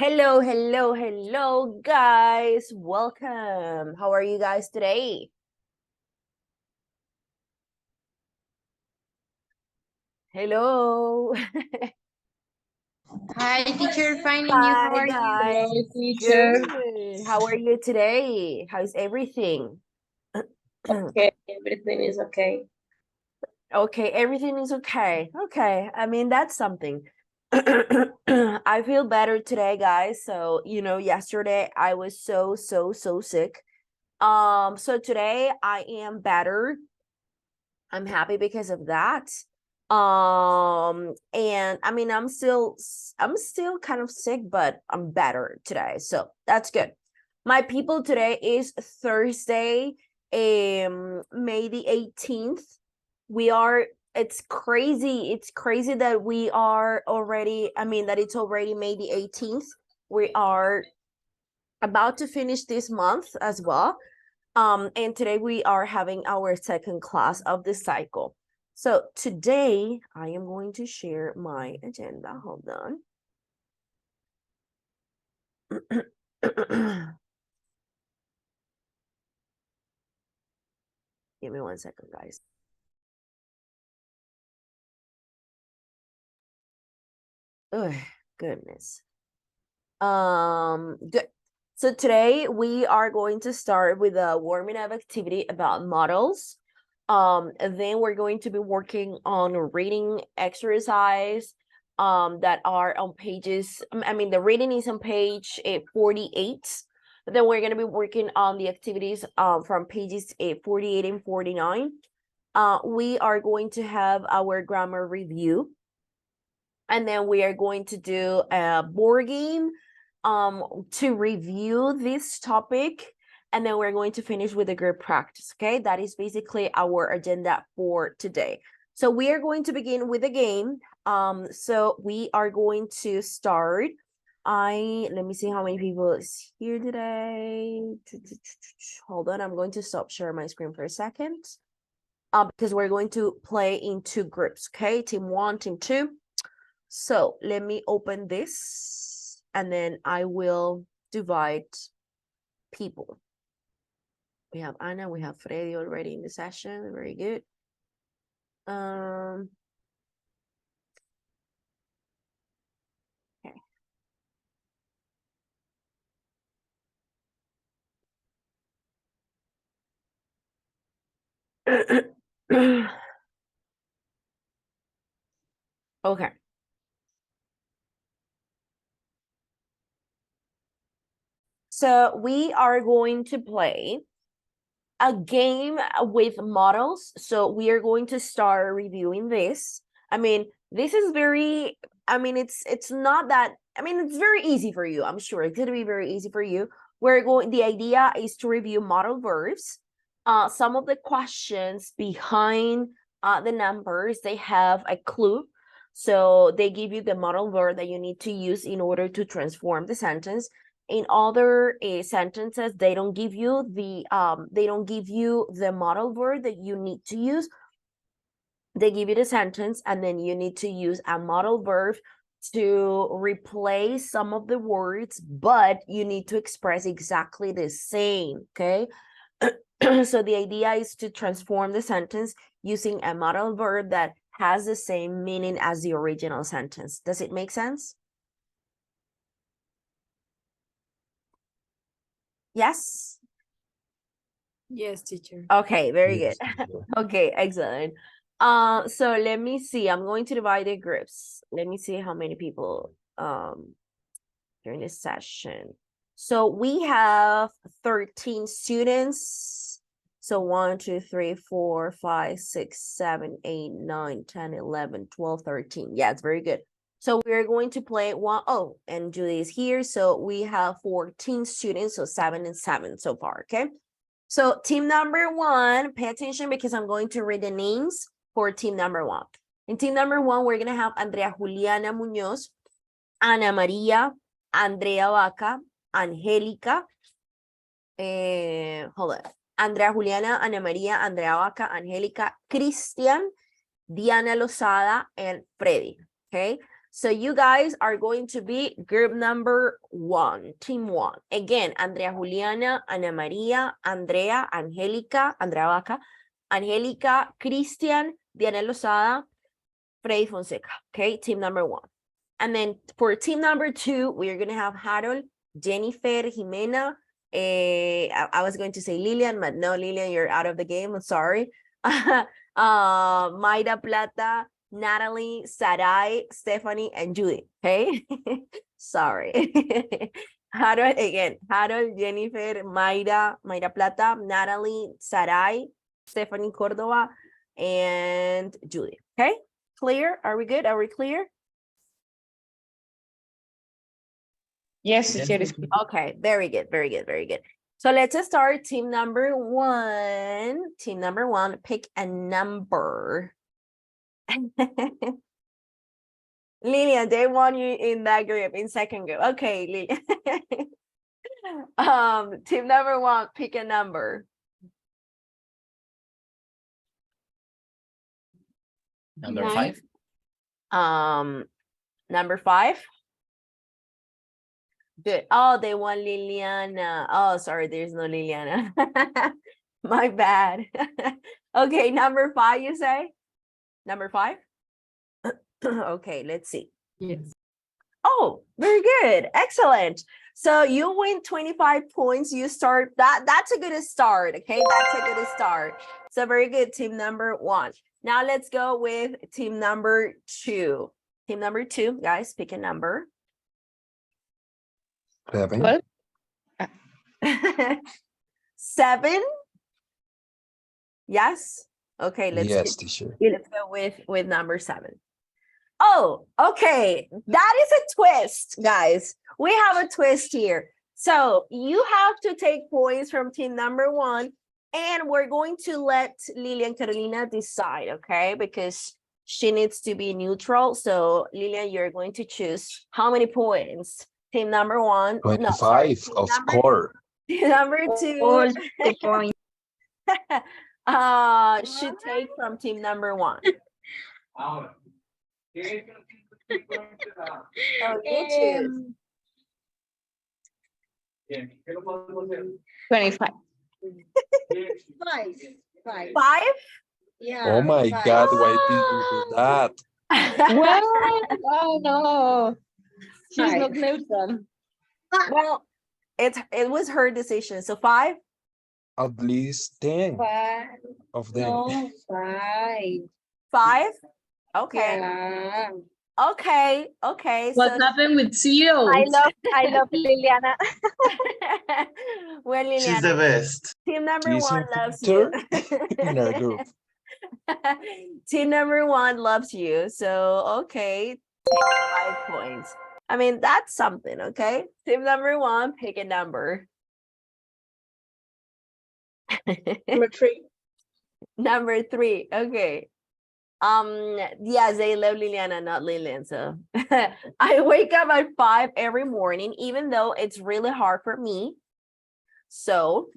Hello, hello, hello, guys. Welcome. How are you guys today? Hello. Hi, teacher. Finding you. How Hi, are you? guys. Hello, teacher. Good. How are you today? How's everything? Okay, everything is okay. Okay, everything is okay. Okay, I mean, that's something. I feel better today, guys. So, yesterday I was so sick. So today I am better. I'm happy because of that. And I mean, I'm still kind of sick, but I'm better today. So that's good. My people, today is Thursday, May the 18th. We are It's crazy. It's crazy that we are already, that it's already May the 18th. We are about to finish this month as well. And today we are having our second class of the cycle. So today I am going to share my agenda. Hold on. Give me 1 second, guys. Oh, goodness. Good. So today we are going to start with a warming up activity about models. And then we're going to be working on reading exercise that are on pages. The reading is on page 48. But then we're going to be working on the activities from pages 48 and 49. We are going to have our grammar review. And then we are going to do a board game to review this topic, and then we're going to finish with a group practice. Okay, that is basically our agenda for today. So we are going to begin with a game. So we are going to start. Let me see how many people is here today. Hold on, I'm going to stop sharing my screen for a second. Because we're going to play in two groups. Okay, team 1, team 2. So let me open this and then I will divide people. We have Anna, we have Freddy already in the session. Very good. Okay. Okay. So we are going to play a game with models. So we are going to start reviewing this. This is very, it's not that, it's very easy for you. I'm sure it's going to be very easy for you. The idea is to review model verbs. Some of the questions behind the numbers, they have a clue. So they give you the model verb that you need to use in order to transform the sentence. In other sentences, they don't give you the model verb that you need to use. They give you the sentence, and then you need to use a model verb to replace some of the words, but you need to express exactly the same. Okay. So the idea is to transform the sentence using a model verb that has the same meaning as the original sentence. Does it make sense? Yes. Yes, teacher. Okay, very good. Yes, teacher. Okay, excellent. So let me see. I'm going to divide the groups. Let me see how many people during this session. So we have 13 students. So 1, 2, 3, 4, 5, 6, 7, 8, 9, 10, 11, 12, 13. Yeah, it's very good. So we're going to play one. Oh, and Julie is here. So we have 14 students. So 7 and 7 so far. Okay. So team number 1, pay attention because I'm going to read the names for team number 1. In team number 1, we're going to have Andrea Juliana Muñoz, Ana María, Andrea Vaca, Angélica, hold on. Andrea Juliana, Ana María, Andrea Vaca, Angélica, Cristian, Diana Lozada, and Freddy. Okay. So you guys are going to be group number 1, team 1. Again, Andrea Juliana, Ana Maria, Andrea, Angélica, Andrea Vaca, Angélica, Cristian, Diana Lozada, Freddy Fonseca. Okay, team number 1. And then for team number 2, we're going to have Harold, Jennifer, Jimena. I was going to say Lilian, but no, Lilian, you're out of the game. I'm sorry. Mayra Plata, Natalie, Sarai, Stephanie, and Judy. Okay, sorry. Harold again. Harold, Jennifer, Mayra Plata, Natalie, Sarai, Stephanie Cordova, and Judy. Okay, clear? Are we good? Are we clear? Yes, teacher. Is Okay, very good, very good, very good. So let's start team number 1. Team number 1, pick a number. Lilian, they want you in that group, in second group. Okay, Lilian. Team number 1, pick a number. Number 9. 5. Number 5. Good. Oh, they want Liliana. Oh, sorry, there's no Liliana. My bad. Okay, number 5, you say? Number 5? Okay, let's see. Yes. Oh, very good. Excellent. So you win 25 points. You start that's a good start. Okay, that's a good start. So very good, team number 1. Now let's go with team number 2. Team number 2, guys, pick a number. 7. 12. 7. Yes. Okay, Yes, teacher. let's go with number 7. Oh, okay. That is a twist, guys. We have a twist here. So you have to take points from team number 1, and we're going to let Lilian Carolina decide, okay? Because she needs to be neutral. So Lilian, you're going to choose how many points. Team number 1. 25, no, sorry, team of number, course. Team number 2. All the points. Should take from team number 1. So you choose. 25. 5. 5? Yeah. Oh my 5. God, why did you do that? What? Oh no. She's 5. not neutral. Well, it was her decision. So 5? At least 10 5. of them. No, 5. 5? Okay. Yeah. Okay. Okay. What So happened with zeros? I love Liliana. well, She's the Liliana, best. team number She's 1 in loves you. in our group. Team number 1 loves you. So okay, take 5 points. I mean, that's something, okay? Team number 1, pick a number. Number 3. Number 3, okay. Yes, they love Liliana, not Lilian. So I wake up at 5 every morning, even though it's really hard for me. So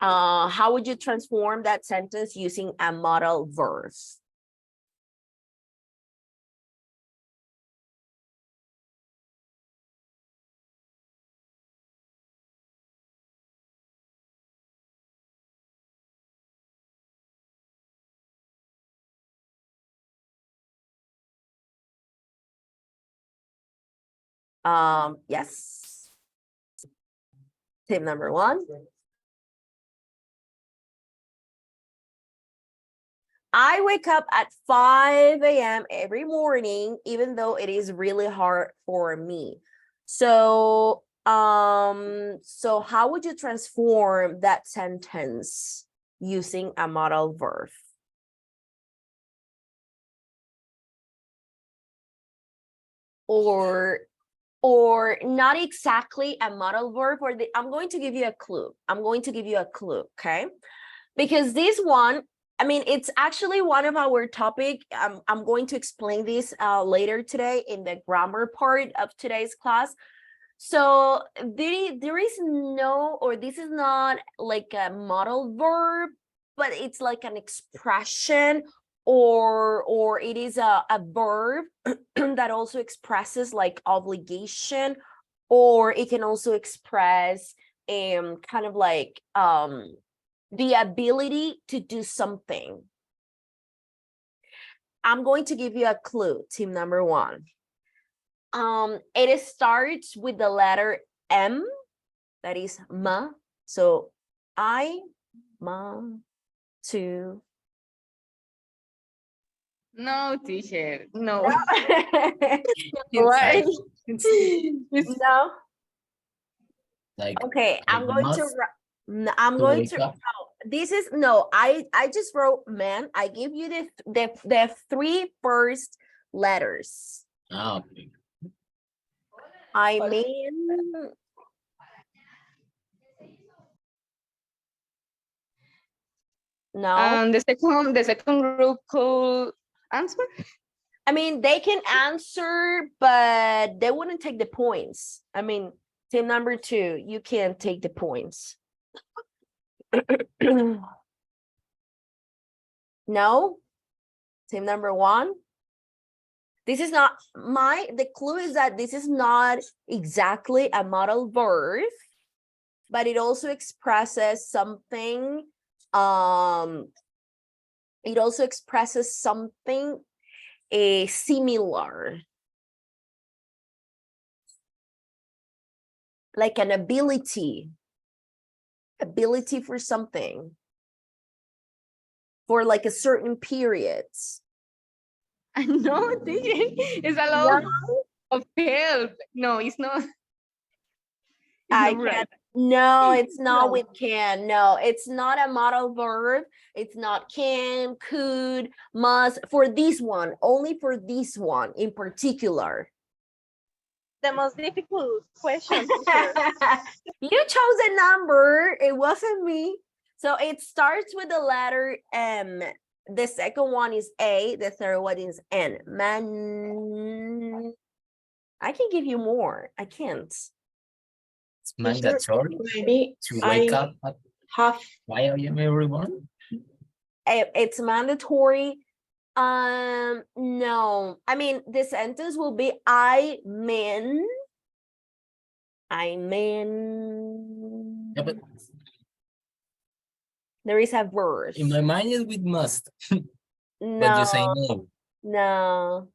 how would you transform that sentence using a modal verb? Yes. Tip number 1. I wake up at 5 a.m. every morning, even though it is really hard for me. So, so how would you transform that sentence using a modal verb? Or not exactly a modal verb, or I'm going to give you a clue. Okay? Because this one, I mean, it's actually one of our topic. I'm going to explain this later today in the grammar part of today's class. So there is no, or this is not like a modal verb, but it's like an expression or it is a verb that also expresses like obligation, or it can also express kind of like the ability to do something. I'm going to give you a clue, team number one. It starts with the letter M, that is ma. So I, ma, to. No, teacher. No. Right. No. Like Okay, I'm going to. must I'm to going wake to. up. This is no. I just wrote man. I give you the three first letters. Ah, okay. I mean. No. The second group could answer. I mean, they can answer, but they wouldn't take the points. I mean, team number two, you can't take the points. No. Team number one. This is not the clue is that this is not exactly a modal verb, but it also expresses something. It also expresses something similar, like an ability for something, for like a certain period. No, teacher. It's a lot of help. No, it's not. I not right. can't. No, it's not No. with can. No, it's not a modal verb. It's not can, could, must. For this one, only for this one in particular. The most difficult question. You chose a number. It wasn't me. So it starts with the letter M. The second one is A. The third one is N. Man. I can give you more. I can't. It's mandatory Maybe to wake up at have 5 a.m. every morning. It's mandatory. No. I mean, the sentence will be I mean. Yeah, but There is a verse. in my mind it's with must. But No, you say no. no.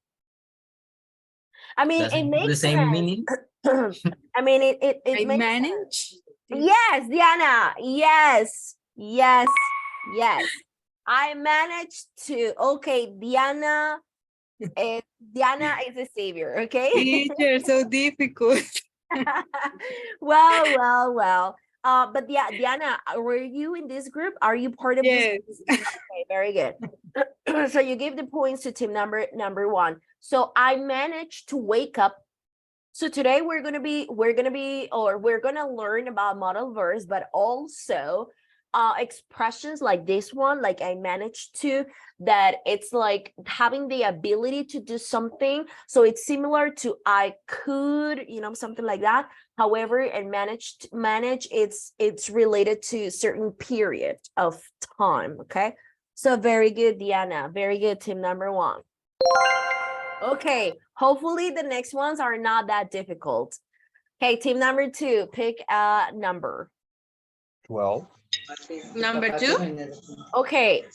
I mean, Doesn't it have the makes same sense. meaning. I mean, it I makes manage. Yes, Diana. Yes, yes, yes. I managed to. Okay, Diana. Diana is a savior. Okay. Teacher, so difficult. Well. But yeah, Diana, were you in this group? Are you part of this? Yes. Okay, very good. So you give the points to team number one. So I managed to wake up. So today we're gonna learn about modal verbs, but also expressions like this one, like I managed to, that it's like having the ability to do something. So it's similar to I could, something like that. However, and manage, it's related to certain period of time. Okay. So very good, Diana. Very good, team number one. Okay, hopefully the next ones are not that difficult. Okay, team number two, pick a number. 12. Number two. Okay,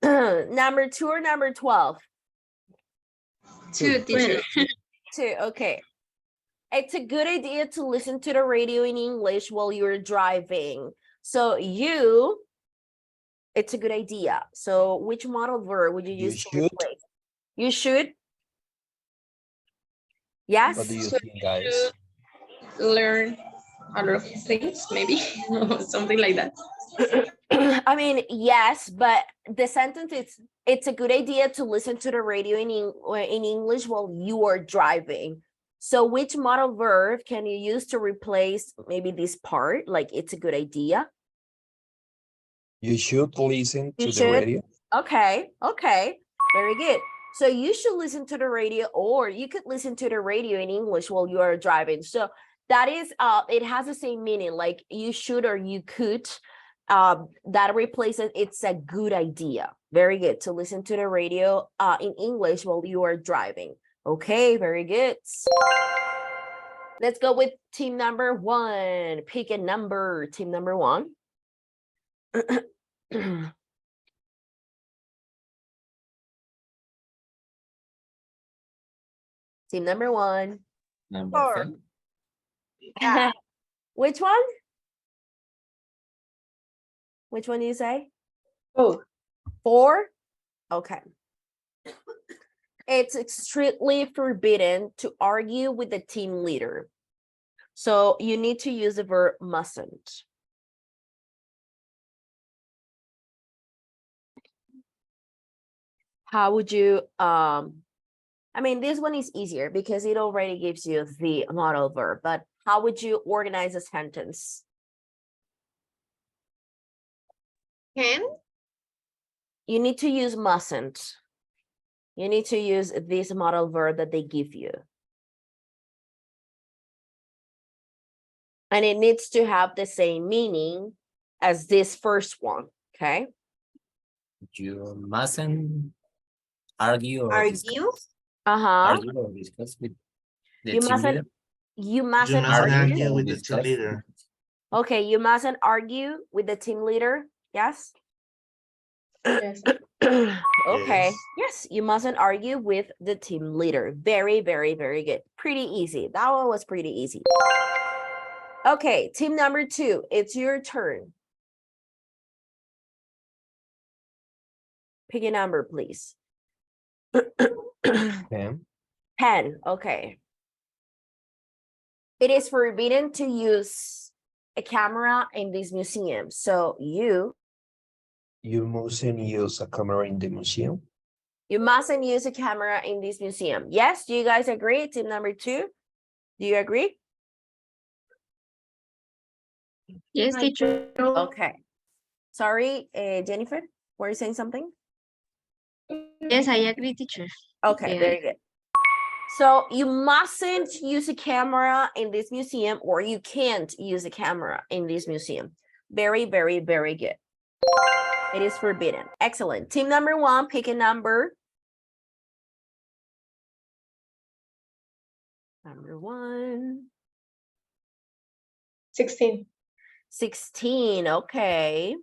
number 2 or number 12? Two, teacher. Two, okay. It's a good idea to listen to the radio in English while you're driving. So it's a good idea. So which modal verb would you You use to should. replace? You should? Yes? What do you think, guys? Learn a lot of things, maybe. Something like that. I mean, yes, but the sentence is it's a good idea to listen to the radio in English while you are driving. So which modal verb can you use to replace maybe this part? Like it's a good idea. You should listen You to should? the radio. Okay, very good. So you should listen to the radio, or you could listen to the radio in English while you are driving. So that is it has the same meaning, like you should or you could. That replaces it's a good idea. Very good. To listen to the radio in English while you are driving. Okay, very good. Let's go with team number one. Pick a number, team number one. Team number one. Number 4. 5. Yeah. Which one? Which one do you say? Oh, 4? Okay. It's strictly forbidden to argue with the team leader. So you need to use the verb mustn't. How would you, I mean, this one is easier because it already gives you the modal verb, but how would you organize a sentence? can. You need to use mustn't. You need to use this modal verb that they give you. And it needs to have the same meaning as this first one, okay? You mustn't argue or Argue? discuss. Uh-huh. Argue or discuss with the You team mustn't, leader. you You mustn't mustn't argue. argue with the team Discuss. leader. Okay, you mustn't argue with the team leader. Yes? Yes. Okay. Yes. Yes, you mustn't argue with the team leader. Very, very, very good. Pretty easy. That one was pretty easy. Okay, team number 2, it's your turn. Pick a number, please. 10. 10, okay. It is forbidden to use a camera in this museum. So you mustn't use a camera in the museum. mustn't use a camera in this museum. Yes, do you guys agree? Team number 2, do you agree? Yes, teacher. Okay. Sorry, Jennifer, were you saying something? Yes, I agree, teacher. Okay, Yeah. very good. So you mustn't use a camera in this museum, or you can't use a camera in this museum. Very, very, very good. It is forbidden. Excellent. Team number 1, pick a number. Number 1. 16. 16, okay.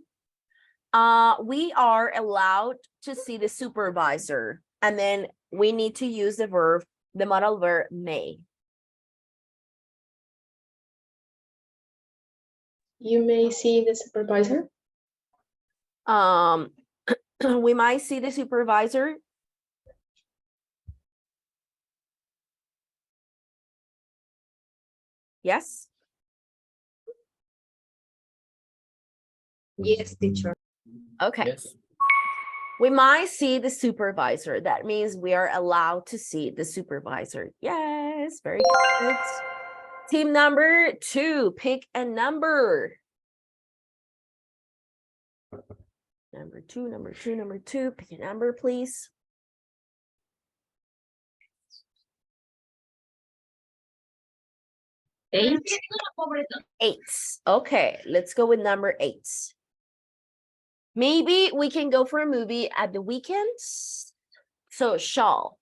We are allowed to see the supervisor, and then we need to use the verb, the modal verb may. You may see the supervisor. We might see the supervisor. Yes. Yes, teacher. Okay. Yes. We might see the supervisor. That means we are allowed to see the supervisor. Yes, very good. Team number 2, pick a number. Number 2, number 2, number 2, pick a number, please. 8. 8. Okay, let's go with number 8. Maybe we can go for a movie at the weekends. So shall.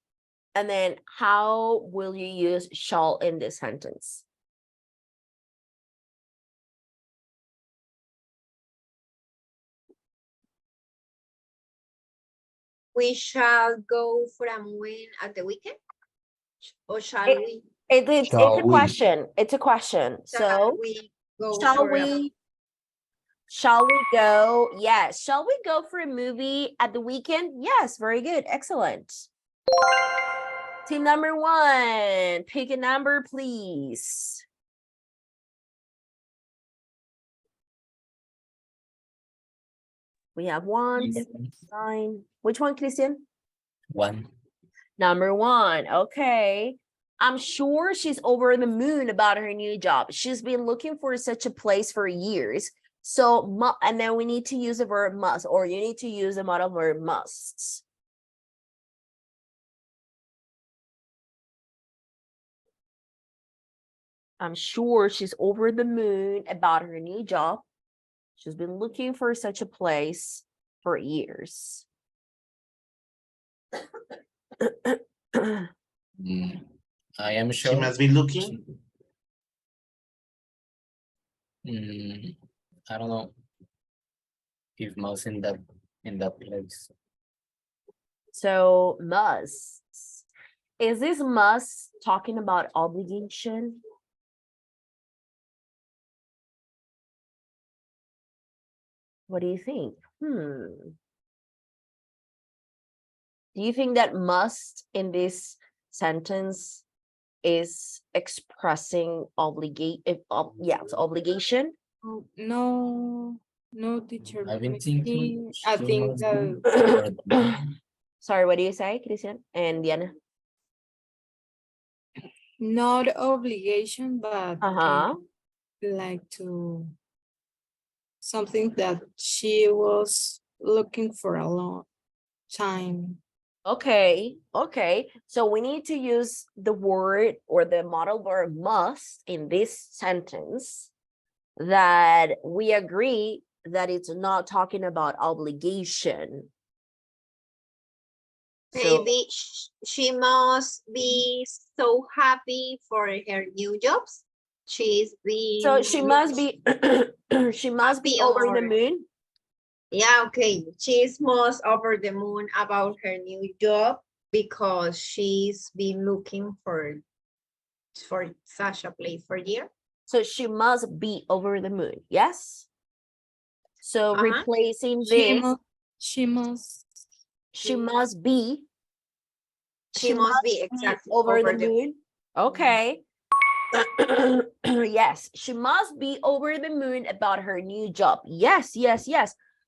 And then how will you use shall in this sentence? We shall go for a movie at the weekend? Or shall It- we? It's Shall a we? question. It's a question. Shall So we go shall for a we? Shall we go? Yes. Shall we go for a movie at the weekend? Yes. Very good. Excellent. Team number 1, pick a number, please. We have 1, 9. Which one, Christian? 1. Number 1. Okay. I'm sure she's over the moon about her new job. She's been looking for such a place for years. So, and then we need to use the verb must, or you need to use the modal verb musts. I'm sure she's over the moon about her new job. She's been looking for such a place for years. I am She sure. must be looking. I don't know if mouse in that place. So must. Is this must talking about obligation? What do you think? Do you think that must in this sentence is expressing it's obligation? Oh, no, no, teacher. I've been Let me thinking. see. I she think must that be over the moon. Sorry, what do you say, Christian and Diana? not obligation, but like to something that she was looking for a long time. Okay. So we need to use the word or the modal verb must in this sentence that we agree that it's not talking about obligation. So, Maybe she must be so happy for her new jobs. She's been so she must be she must be happy over the or- moon. Yeah, okay. She's most over the moon about her new job because she's been looking for such a place for years. So she must be over the moon. Yes. So replacing She this, must, she must, she must be. She must be exactly over the over the moon. Okay. Yes, she must be over the moon about her new job. Yes.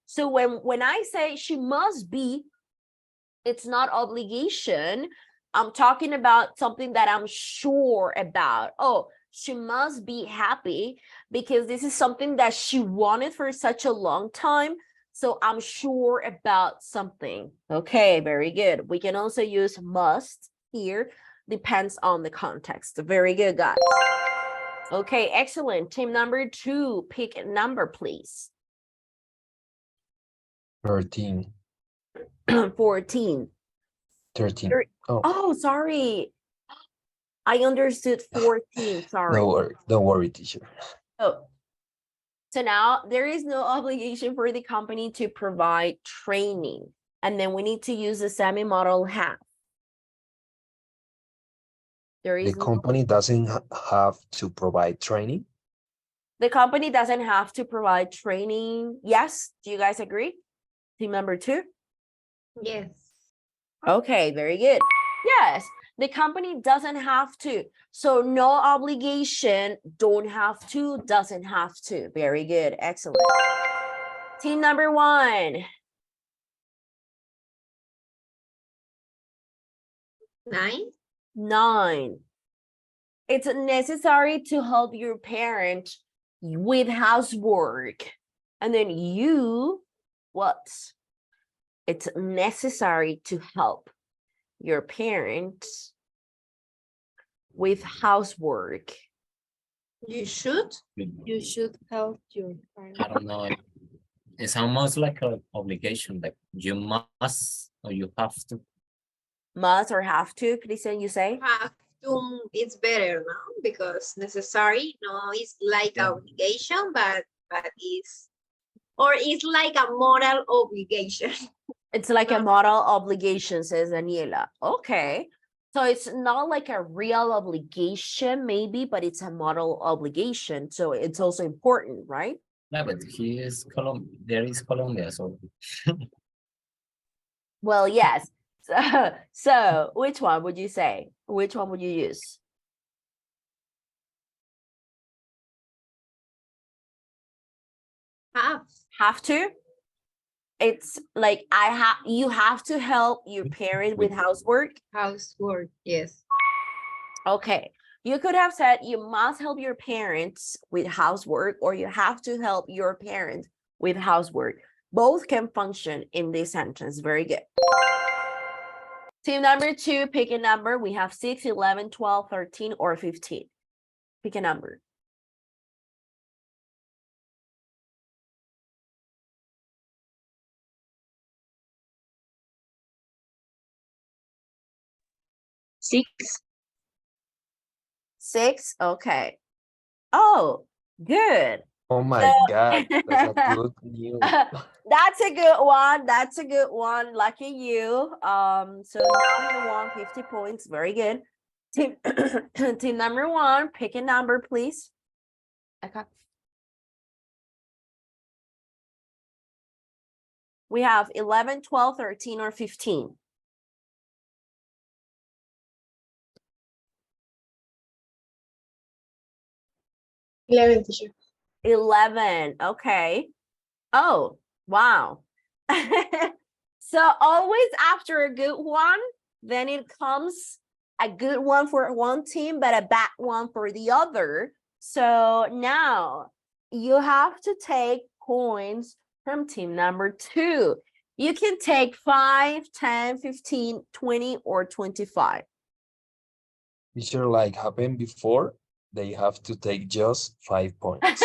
So when I say she must be, it's not obligation. I'm talking about something that I'm sure about. Oh, she must be happy because this is something that she wanted for such a long time. So I'm sure about something. Okay, very good. We can also use must here. Depends on the context. Very good, guys. Okay, excellent. Team number 2, pick a number, please. 13. 14. 13. Oh, Oh, sorry. I understood 14. Sorry. don't worry, teacher. Oh, so now there is no obligation for the company to provide training. And then we need to use the semi-modal have. The company doesn't have to provide training. The company doesn't have to provide training. Yes. Do you guys agree? Team number 2? Yes. Okay, very good. Yes, the company doesn't have to. So no obligation, don't have to, doesn't have to. Very good. Excellent. Team number 1. 9. 9. It's necessary to help your parent with housework. And then you, what? It's necessary to help your parent with housework. You should. you should help your parents. I don't know. It's almost like an obligation, like you must or you have to. Must or have to, Christian, you say? Have to, it's better now because necessary. No, it's like Yeah. obligation, but it's like a moral obligation. It's like a No. moral obligation, says Daniela. Okay. So it's not like a real obligation, maybe, but it's a moral obligation. So it's also important, right? Yeah, but he is there is Colombia, so Well, yes. So which one would you say? Which one would you use? Have to? It's like you have to help your parent with housework. Housework, yes. Okay. You could have said you must help your parents with housework, or you have to help your parent with housework. Both can function in this sentence. Very good. Team number 2, pick a number. We have 6, 11, 12, 13, or 15. Pick a number. 6. 6, okay. Oh, good. Oh my So- God, that's a good news. That's a good one. That's a good one. Lucky you. So now you won 50 points. Very good. Team team number 1, pick a number, please. Okay. We have 11, 12, 13, or 15. 11, teacher. 11. Okay. Oh, wow. So always after a good one, then it comes a good one for one team, but a bad one for the other. So now you have to take points from team number 2. You can take 5, 10, 15, 20, or 25. Teacher, like happened before, they have to take just 5 points.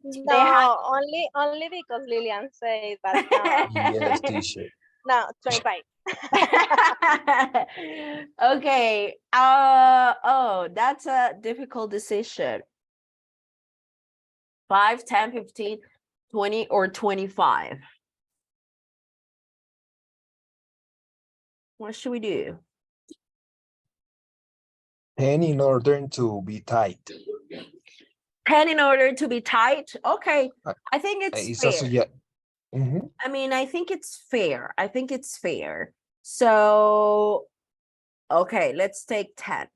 No, only because Lillian said, but no, Yes, teacher. no, 25. Okay. Oh, that's a difficult decision. 5, 10, 15, 20, or 25. What should we do? 10 in order to be tight. 10 in order to be tight. Okay. I think It's it's also, fair. yeah. Mhm. I mean, I think it's fair. I think it's fair. So, okay, let's take 10.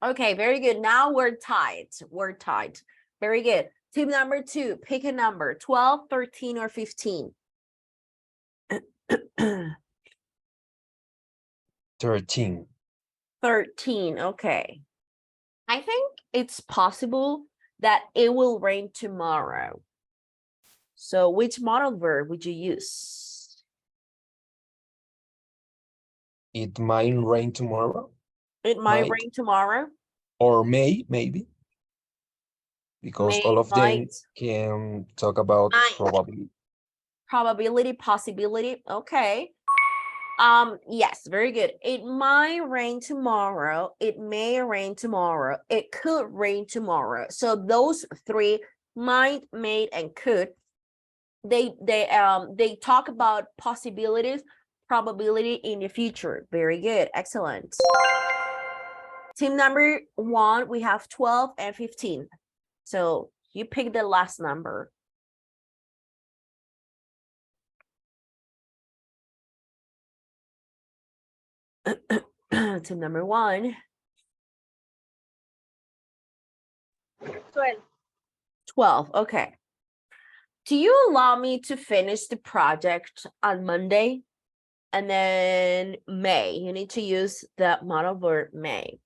Okay, very good. Now we're tied. We're tied. Very good. Team number 2, pick a number, 12, 13, or 15. 13. 13, okay. I think it's possible that it will rain tomorrow. So which modal verb would you use? It might rain tomorrow. It might Might. rain tomorrow. Or may, maybe. Because May, all of them might. can talk about Might. probably. Probability, possibility. Okay. Yes, very good. It might rain tomorrow. It may rain tomorrow. It could rain tomorrow. So those 3, might, may, and could, they talk about possibilities, probability in the future. Very good. Excellent. Team number 1, we have 12 and 15. So you pick the last number. Team number 1. 12. 12. Okay. Do you allow me to finish the project on Monday? And then may. You need to use the modal verb may.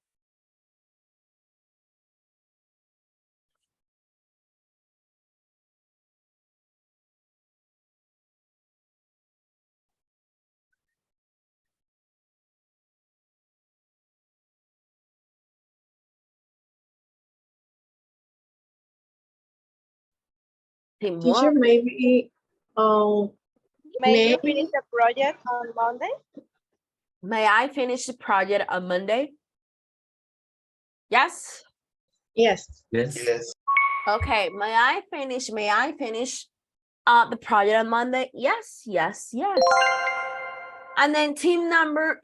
Team Teacher, 1. maybe May you May. finish the project on Monday? May I finish the project on Monday? Yes. Yes. Yes. Okay. May I finish the project on Monday? Yes, yes, yes. And then team number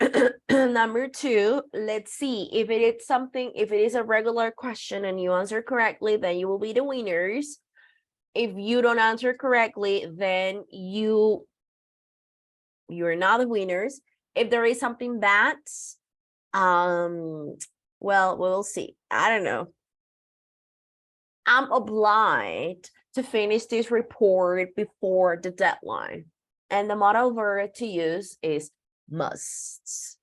number 2, let's see if it is something, if it is a regular question and you answer correctly, then you will be the winners. If you don't answer correctly, then you're not the winners. If there is something bad, well, we'll see. I don't know. I'm obliged to finish this report before the deadline. And the modal verb to use is must.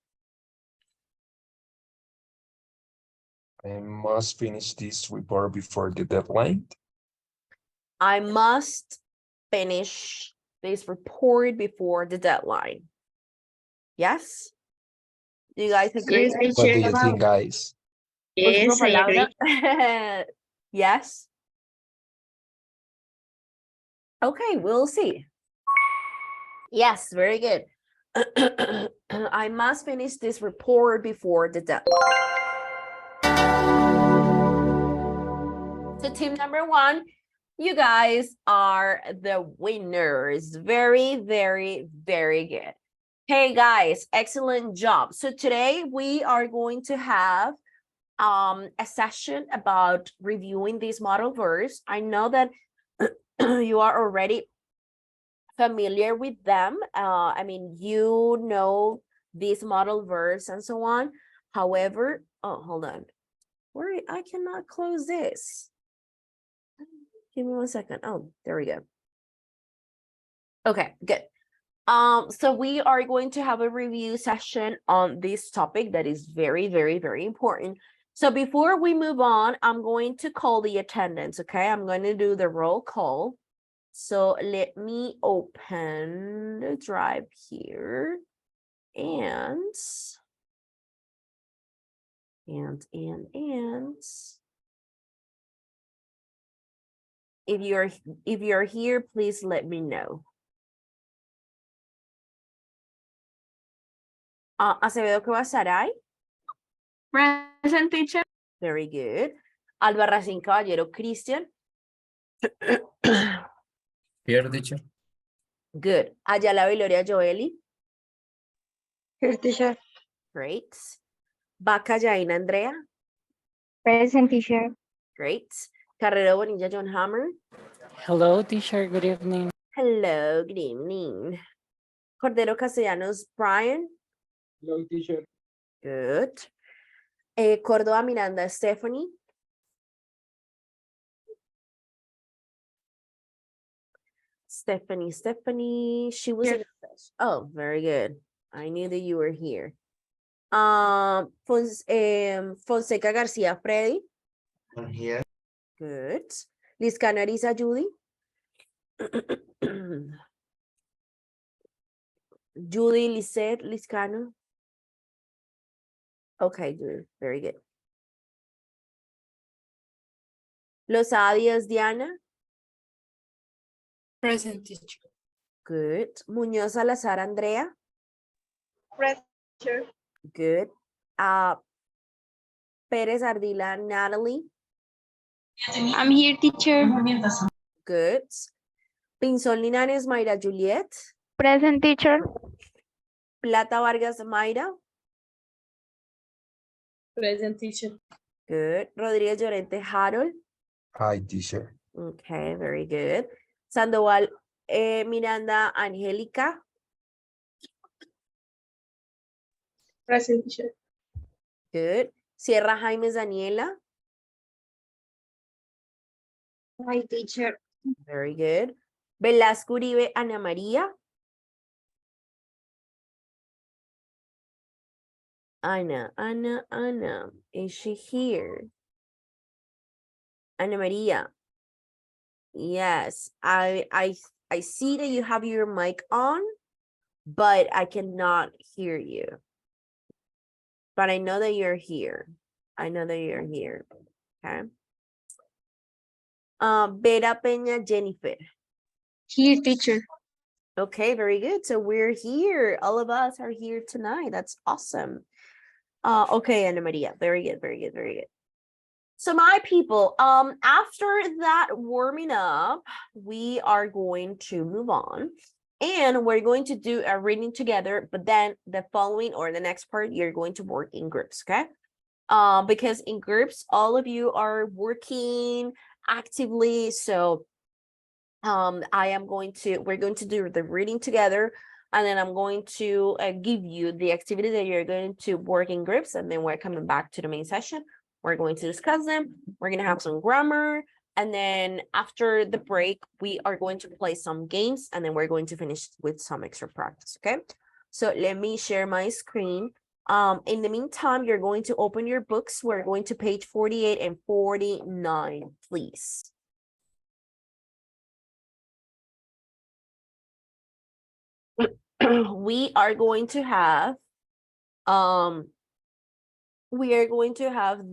I must finish this report before the deadline. I must finish this report before the deadline. Yes? Do you guys agree? Yes, What do teacher. you think, guys? Yes, I agree. Yes. Okay, we'll see. Yes, very good. I must finish this report before the deadline. So team number one, you guys are the winners. Very, very, very good. Hey guys, excellent job. So today we are going to have a session about reviewing these model verbs. I know that you are already familiar with them. I mean, you know these model verbs and so on. However, oh, hold on. Where I cannot close this. Give me 1 second. Oh, there we go. Okay, good. So we are going to have a review session on this topic that is very, very, very important. So before we move on, I'm going to call the attendance, okay? I'm going to do the roll call. So let me open the drive here and if you're here, please let me know. Acevedo Cabasaray. Present, teacher. Very good. Albarracín Caballero Cristian. Here, teacher. Good. Ayala Viloria Joeli. Here, teacher. Great. Vaca Yaina Andrea. Present, teacher. Great. Carrero Bonilla John Hammer. Hello, teacher. Good evening. Hello, good evening. Cordero Castellanos Brian. Hello, teacher. Good. Córdoba Miranda Stephanie. Stephanie, she was in. Oh, very good. I knew that you were here. Fonseca Garcia Freddy. I'm here. Good. Liscano Arisa Judy. Judy Lisette Liscano. Okay, good. Very good. Lozada Díaz Diana. Present, teacher. Good. Muñoz Salazar Andrea. Present, teacher. Good. Pérez Ardila Natalie. I'm here, teacher. Good. Pinzón Linares Mayra Juliet. Present, teacher. Plata Vargas Mayra. Present, teacher. Good. Rodríguez Llorente Harold. Hi, teacher. Okay, very good. Sandoval Miranda Angélica. Present, teacher. Good. Sierra Jaimes Daniela. Hi, teacher. Very good. Velasco Uribe Ana María. Ana. Is she here? Ana Maria. Yes, I see that you have your mic on, but I cannot hear you. But I know that you're here. I know that you're here. Okay. Vera Peña Jennifer. Here, teacher. Okay, very good. So we're here. All of us are here tonight. That's awesome. Okay, Ana Maria. Very good, very good, very good. So my people, after that warming up, we are going to move on and we're going to do a reading together, but then the following or the next part, you're going to work in groups, okay? Because in groups, all of you are working actively. So we're going to do the reading together, and then I'm going to give you the activity that you're going to work in groups, and then we're coming back to the main session. We're going to discuss them. We're going to have some grammar, and then after the break, we are going to play some games, and then we're going to finish with some extra practice, okay? So let me share my screen. In the meantime, you're going to open your books. We're going to page 48 and 49, please. We are going to have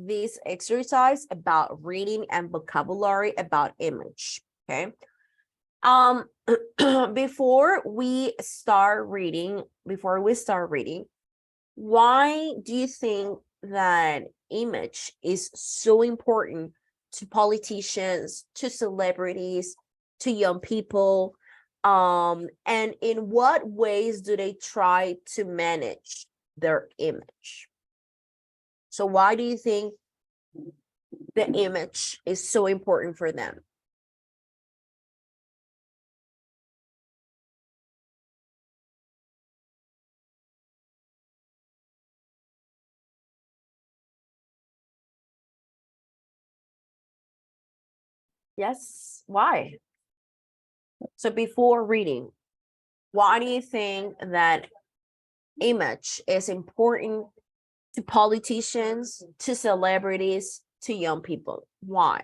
this exercise about reading and vocabulary about image, okay? Before we start reading, why do you think that image is so important to politicians, to celebrities, to young people? And in what ways do they try to manage their image? So why do you think the image is so important for them? Yes, why? So before reading, why do you think that image is important to politicians, to celebrities, to young people? Why?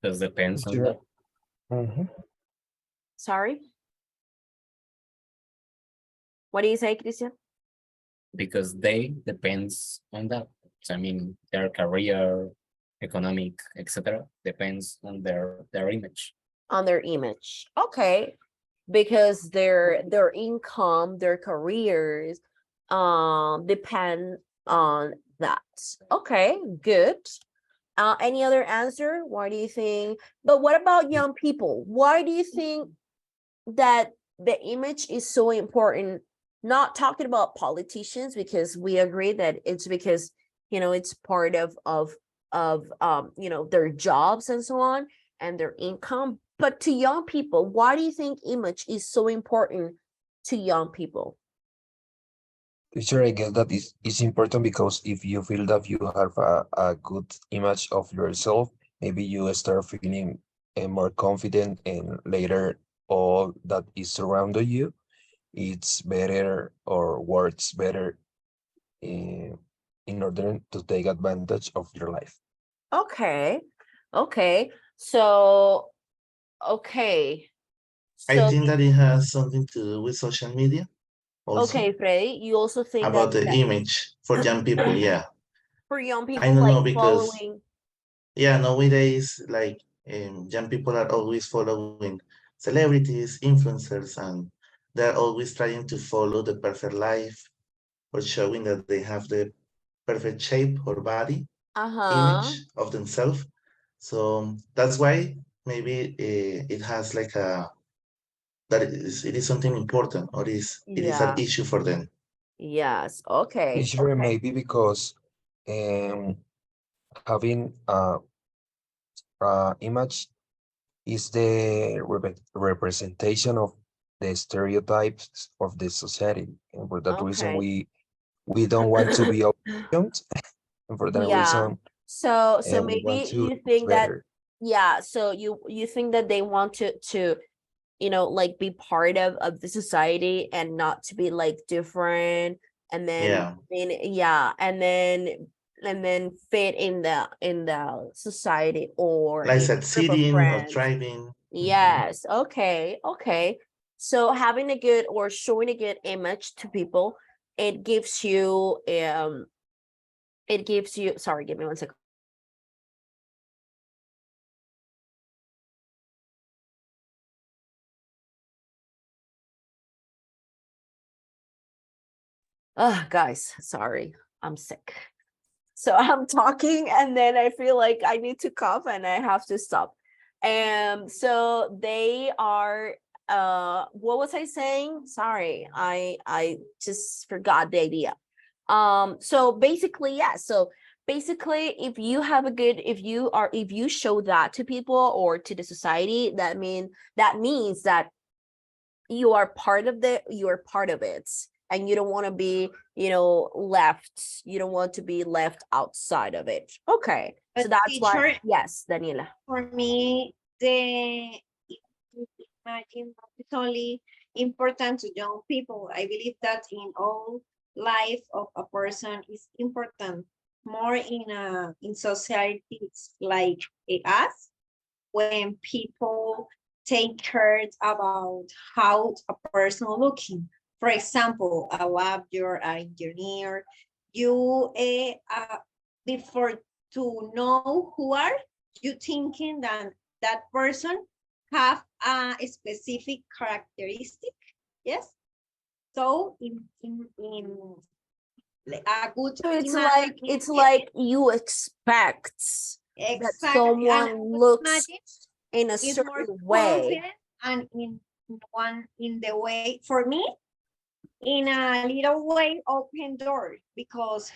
Because depends on Teacher, that. mhm. Sorry? What do you say, Christian? Because they depends on that. So, I mean, their career, economic, etc. depends on their image. On their image. Okay. Because their income, their careers depend on that. Okay, good. Any other answer? Why do you think? But what about young people? Why do you think that the image is so important? Not talking about politicians, because we agree that it's because it's part of their jobs and so on and their income. But to young people, why do you think image is so important to young people? Teacher, I guess that is important because if you feel that you have a good image of yourself, maybe you start feeling more confident, and later all that is surrounding you, it's better or works better in order to take advantage of your life. Okay. Okay. So, okay. I So, think that it has something to do with social media also, okay, Freddy, you also think about the that image for young people. Yeah, for young I people, don't like know because following. yeah, nowadays like young people are always following celebrities, influencers, and they're always trying to follow the perfect life or showing that they have the perfect shape or body Uh-huh. image of themselves. So that's why maybe it has like a that it is something important, or it is an Yeah. issue for them. Yes. Okay. Teacher, Okay. maybe because um, having a image is the representation of the stereotypes of the society, and for that reason Okay. we don't want to be optioned, and for that Yeah. reason So we want maybe to you look think that, better. yeah, so you think that they want to like be part of the society and not to be like different, and then Yeah, yeah, and then fit in the society or like in a group of succeeding or friends. thriving. Mhm. Yes, okay, okay. So having a good or showing a good image to people, it gives you sorry, give me 1 second. Guys, sorry, I'm sick. So I'm talking and then I feel like I need to cough and I have to stop. And so they are what was I saying? Sorry, I just forgot the idea. So basically, yeah, so basically if you have a good if you show that to people or to the society, that means that you are part of it, and you don't want to be left, you don't want to be left outside of it. Okay, so But that's why, teacher, yes, Daniela. for me, the imagine is only important to young people. I believe that in all life of a person is important more in societies like us, when people take care about how a person looking. For example, a lab, you're an engineer, you before to know who are you thinking that that person have a specific characteristic, yes? So in a good So it's imagine, like you expect that exactly, and someone looks imagine in a is more certain way. confident and in the way for me in a little way open door because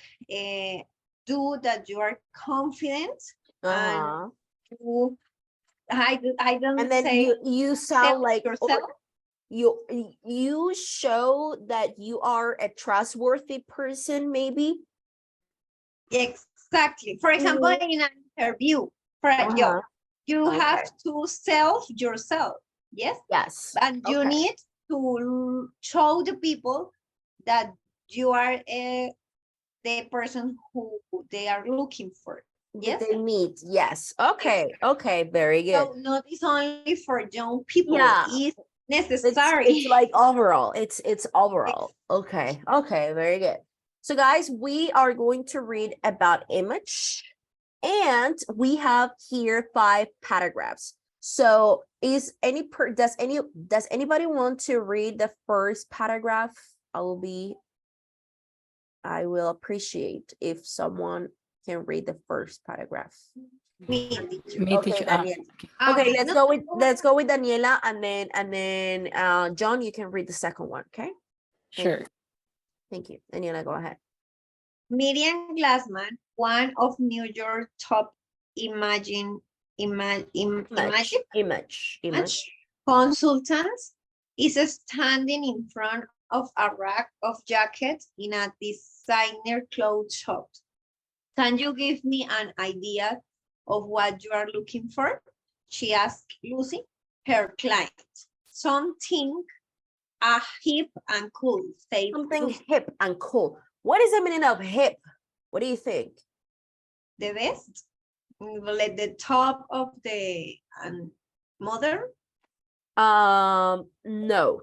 do that you are confident and Uh-huh. you, I don't And then say you sound like, or yourself. you show that you are a trustworthy person, maybe. Exactly. For example, Mhm. in an interview for a job, Uh-huh. you Okay. have to sell yourself. Yes. Yes. And you Okay. need to show the people that you are the person who they are looking for. That Yes. they meet. Yes. Okay. Okay. Very good. So not is only for young people. Yeah. It's It's necessary. like overall. It's overall. Okay. Okay. Very good. So guys, we are going to read about image, and we have here 5 paragraphs. So does anybody want to read the first paragraph? I will appreciate if someone can read the first paragraph. Me, teacher. Me, Okay, teacher. Daniel. Ah, Okay, okay. let's No, go with Daniela, and then John, you can read the second one. Okay. Sure. Thank you. Daniela, go ahead. Miriam Glassman, one of New York top image consultants, is standing in front of a rack of jackets in a designer clothes shop. Can you give me an idea of what you are looking for? She asked Lucy, her client. Something hip and cool, said Something Lucy. hip and cool. What is the meaning of hip? What do you think? The best, like the top of the mother. No.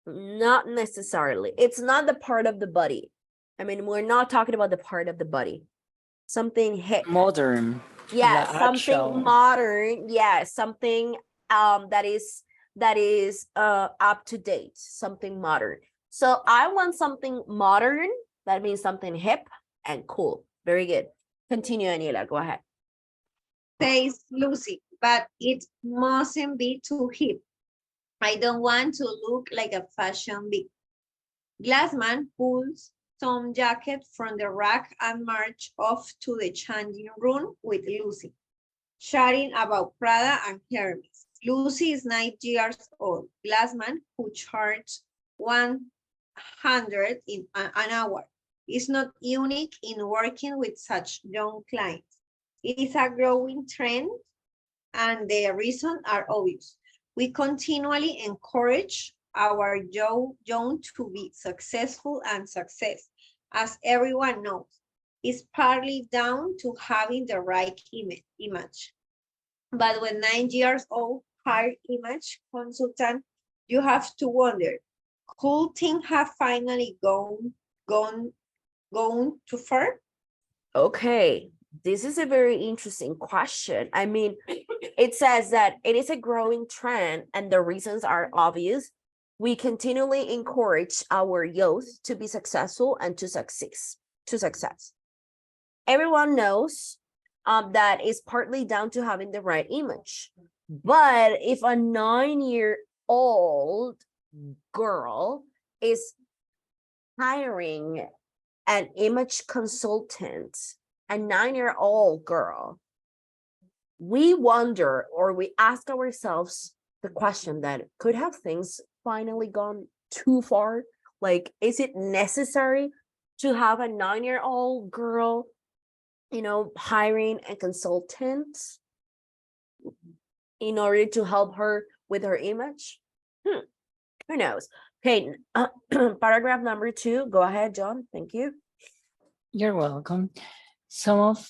Not necessarily. It's not the part of the body. I mean, we're not talking about the part of the body. Something hip. Modern. Yeah, La something actual. modern. Yeah, something that is up to date, something modern. So I want something modern. That means something hip and cool. Very good. Continue, Aniela. Go ahead. Says Lucy, but it mustn't be too hip. I don't want to look like a fashion big. Glassman pulls some jacket from the rack and march off to the changing room with Lucy, chatting about Prada and Hermes. Lucy is 9 years old. Glassman, who charged 100 in an hour, is not unique in working with such young clients. It is a growing trend, and the reasons are obvious. We continually encourage our young to be successful, and success, as everyone knows, is partly down to having the right image. But when 9 years old hired image consultant, you have to wonder, could things have finally gone too far? Okay, this is a very interesting question. I mean, it says that it is a growing trend and the reasons are obvious. We continually encourage our youth to be successful and to success. Everyone knows that is partly down to having the right image. But if a 9-year-old girl is hiring an image consultant, a 9-year-old girl, we wonder, or we ask ourselves the question that could have things finally gone too far? Like, is it necessary to have a 9-year-old girl, hiring a consultant in order to help her with her image? Who knows? Okay, paragraph number 2. Go ahead, John. Thank you. You're welcome. Some of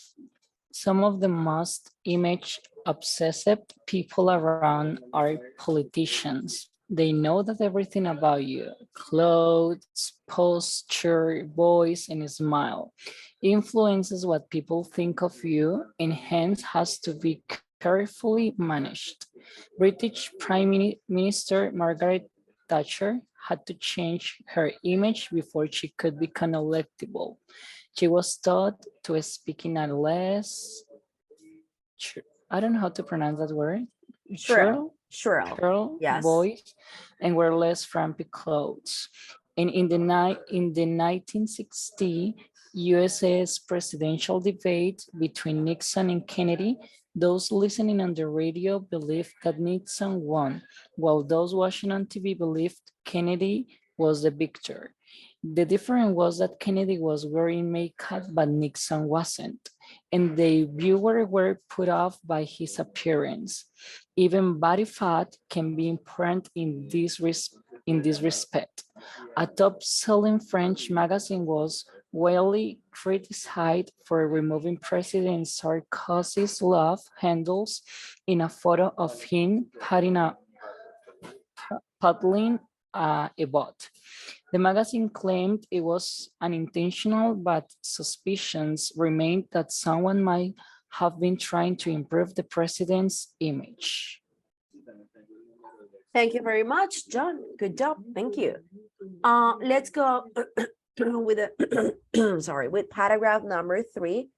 the most image obsessive people around are politicians, They know that everything about you, clothes, posture, voice, and smile, influences what people think of you and hence has to be carefully managed. British Minister Margaret Thatcher had to change her image before she could become electable. She was taught to speak in a less, I don't know how to pronounce that word, Shrill. Shrill. shrill Yes. voice and wear less frumpy clothes. And in the 1960 US's presidential debate between Nixon and Kennedy, those listening on the radio believed that Nixon won, while those watching on TV believed Kennedy was the victor. The difference was that Kennedy was wearing makeup, but Nixon wasn't, and the viewers were put off by his appearance. Even body fat can be important in this respect. A top-selling French magazine was widely criticized for removing President Sarkozy's love handles in a photo of him paddling a boat. The magazine claimed it was unintentional, but suspicions remained that someone might have been trying to improve the president's image. Thank you very much, John. Good job. Thank you. Let's go with a sorry, with paragraph number 3.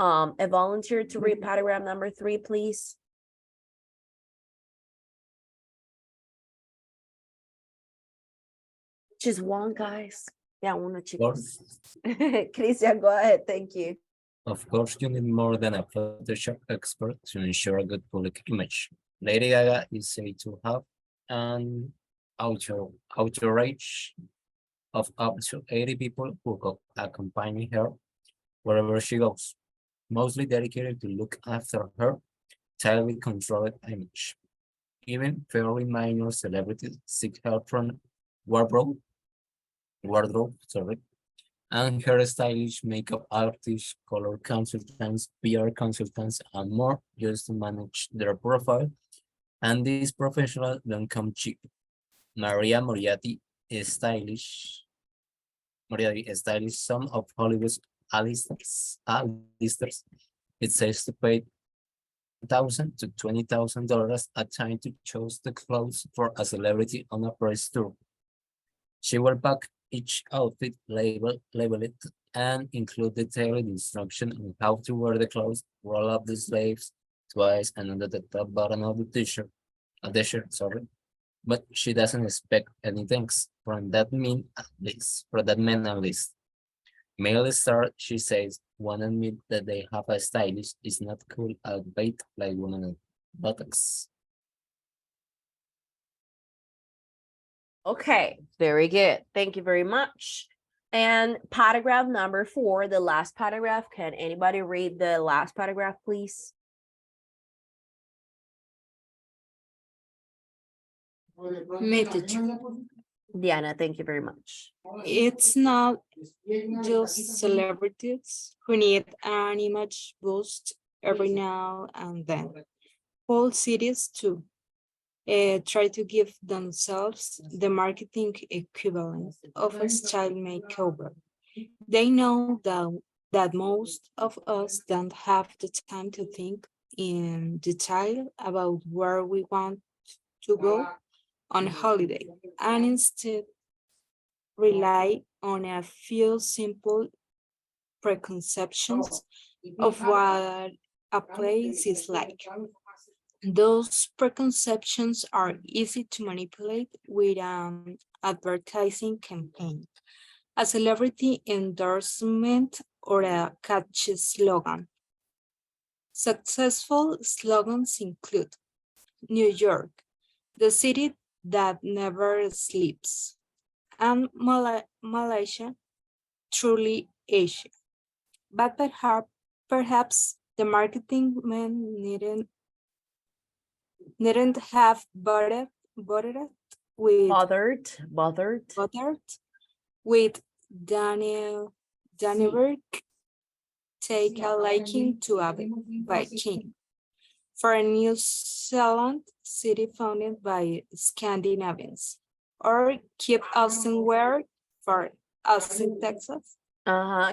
A volunteer to read paragraph number 3, please. Just one, guys. Yeah, uno, chicos. Christian, go ahead. Thank you. Of course, you need more than a Photoshop expert to ensure a good public image. Lady Gaga is said to have an entourage of up to 80 people who accompany her wherever she goes, mostly dedicated to look after her tightly controlled image. Even fairly minor celebrities seek help from wardrobe, and hairstylists, makeup artists, color consultants, PR consultants, and more just to manage their profile. And these professionals don't come cheap. Maria Moriarty is stylish. Moriarty is stylish some of Hollywood's A-listers. It says to pay $1,000 to $20,000 a time to choose the clothes for a celebrity on a press tour. She will pack each outfit, label it, and include detailed instruction on how to wear the clothes, roll up the sleeves twice, and under the top button of the t-shirt, sorry. But she doesn't expect any thanks from that man at least. Male star, she says, won't admit that they have a stylist is not cool albeit like women at buttocks. Okay, very good. Thank you very much. And paragraph number 4, the last paragraph. Can anybody read the last paragraph, please? Me, teacher. Diana, thank you very much. It's not just celebrities who need an image boost every now and then. Whole cities too. Try to give themselves the marketing equivalent of a style makeover. They know that most of us don't have the time to think in detail about where we want to go on holiday and instead rely on a few simple preconceptions of what a place is like. Those preconceptions are easy to manipulate with an advertising campaign, a celebrity endorsement, or a catchy slogan. Successful slogans include New York, the city that never sleeps, and Malaysia, truly Asia. But perhaps the marketing men needn't have bothered with Bothered. with Daniel take a liking to a Viking. for a New Zealand city founded by Scandinavians. Or keep Austin weird for Austin, Texas.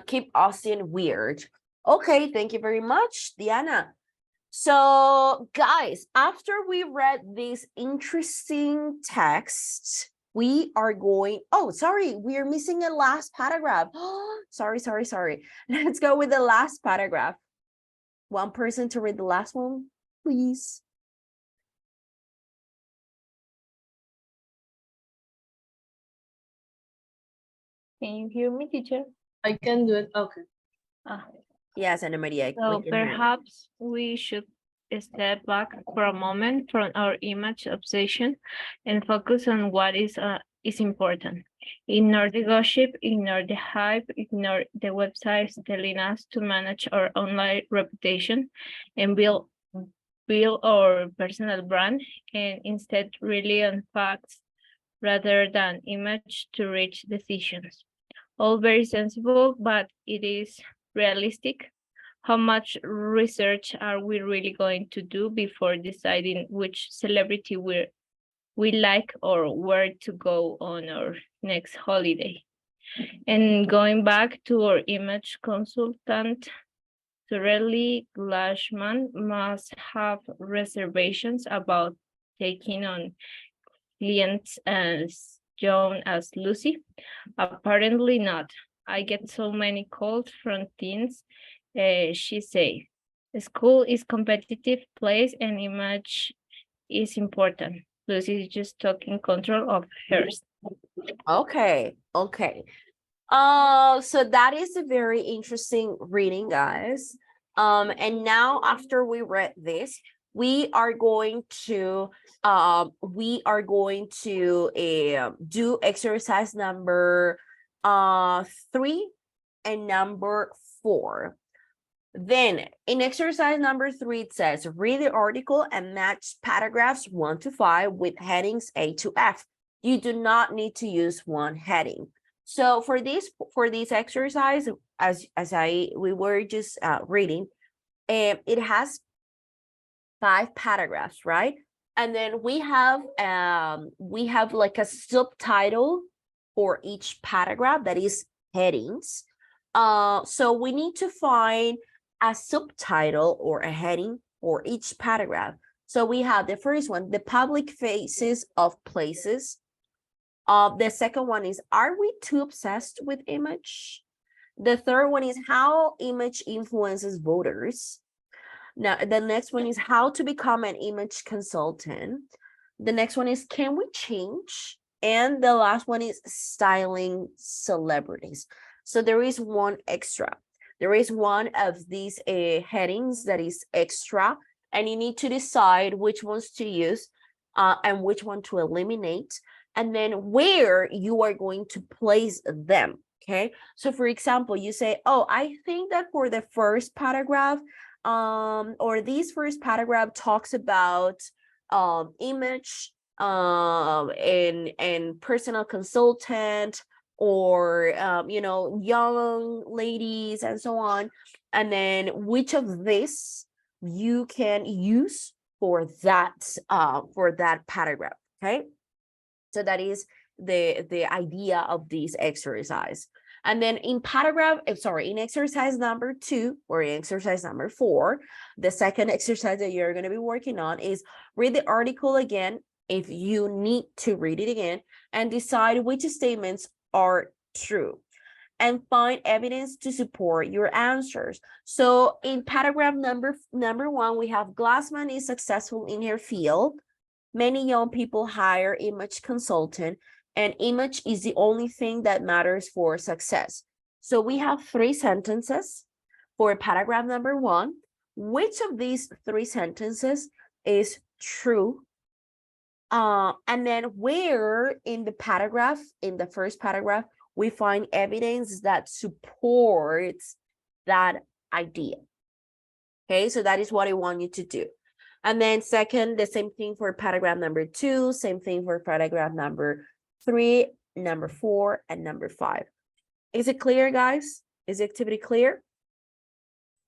Keep Austin weird. Okay, thank you very much, Diana. So, guys, after we read this interesting text, we are going, oh, sorry, we are missing a last paragraph. Sorry. Let's go with the last paragraph. One person to read the last one, please. Can you hear me, teacher? I can do it. Okay. Yes, Ana Maria. So perhaps we should step back for a moment from our image obsession and focus on what is important. Ignore the gossip, ignore the hype, ignore the websites telling us to manage our online reputation and build our personal brand, and instead rely on facts rather than image to reach decisions. All very sensible, but it is realistic. How much research are we really going to do before deciding which celebrity we like or where to go on our next holiday? And going back to our image consultant, Turelli Glashman must have reservations about taking on clients as Joan as Lucy. Apparently not. I get so many calls from teens. She say, school is competitive place and image is important. Lucy is just taking control of hers. Okay. So that is a very interesting reading, guys. And now after we read this, we are going to do exercise number 3 and number 4. Then in exercise number 3, it says read the article and match paragraphs 1 to 5 with headings A to F. You do not need to use one heading. So for this exercise, as we were just reading, it has 5 paragraphs, right? And then we have like a subtitle for each paragraph that is headings. So we need to find a subtitle or a heading for each paragraph. So we have the first one, the public faces of places. The second one is, are we too obsessed with image? The third one is how image influences voters. Now, the next one is how to become an image consultant. The next one is, can we change? And the last one is styling celebrities. So there is one extra. There is one of these headings that is extra, and you need to decide which ones to use and which one to eliminate, and then where you are going to place them. Okay. So for example, you say, oh, I think that for the first paragraph, or this first paragraph talks about image and personal consultant, or young ladies and so on, and then which of this you can use for that paragraph. Okay, so that is the idea of this exercise. And then in exercise number 2 or in exercise number 4, the second exercise that you're going to be working on is read the article again if you need to read it again, and decide which statements are true and find evidence to support your answers. So in paragraph number 1, we have Glassman is successful in her field. Many young people hire image consultant, and image is the only thing that matters for success. So we have 3 sentences for paragraph number 1. Which of these 3 sentences is true? And then where in the first paragraph, we find evidence that supports that idea. Okay, so that is what I want you to do. And then second, the same thing for paragraph number 2, same thing for paragraph number 3, number 4, and number 5. Is it clear, guys? Is the activity clear?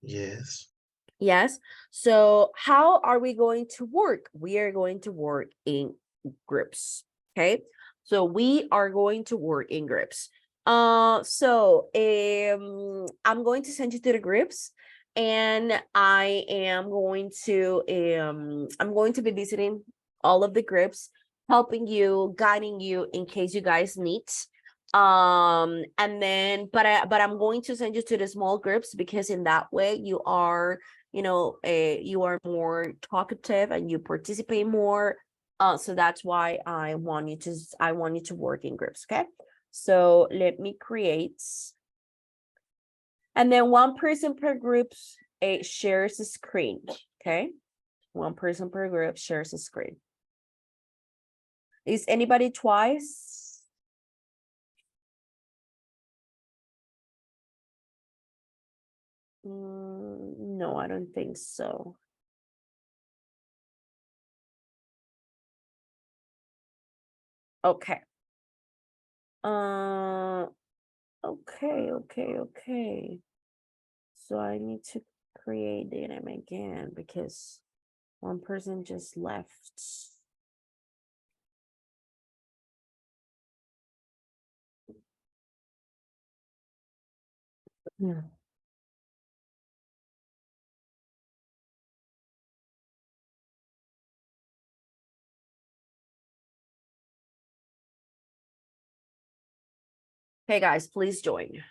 Yes. Yes. So how are we going to work? We are going to work in groups. Okay. So we are going to work in groups. I'm going to send you to the groups, and I'm going to be visiting all of the groups, helping you, guiding you in case you guys need. And then but I'm going to send you to the small groups, because in that way you are, you are more talkative and you participate more. So that's why I want you to work in groups. Okay. So let me create, and then one person per group shares the screen. Okay. One person per group shares the screen. Is anybody twice? No, I don't think so. Okay. Okay. So I need to create them again because one person just left. Yeah. Hey guys, please join.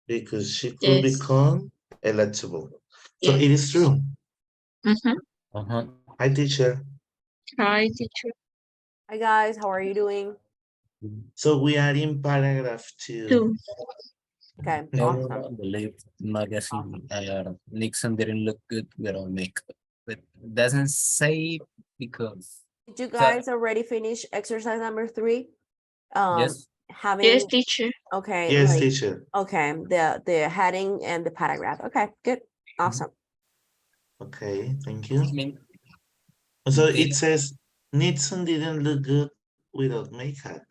because she could Yes. become electable. So it Yes. is true. Uh-huh. Hi, teacher. Hi, teacher. Hi guys, how are you doing? So we are in paragraph 2. Two. Okay, awesome. Everyone believed magazine Nixon didn't look good without makeup, but doesn't say because. Did you So- guys already finish exercise number 3? Yes. Having Yes, teacher. okay, Yes, like teacher. okay, the heading and the paragraph. Okay, good, awesome. Okay, thank you. I mean, So yeah. it says Nixon didn't look good without makeup.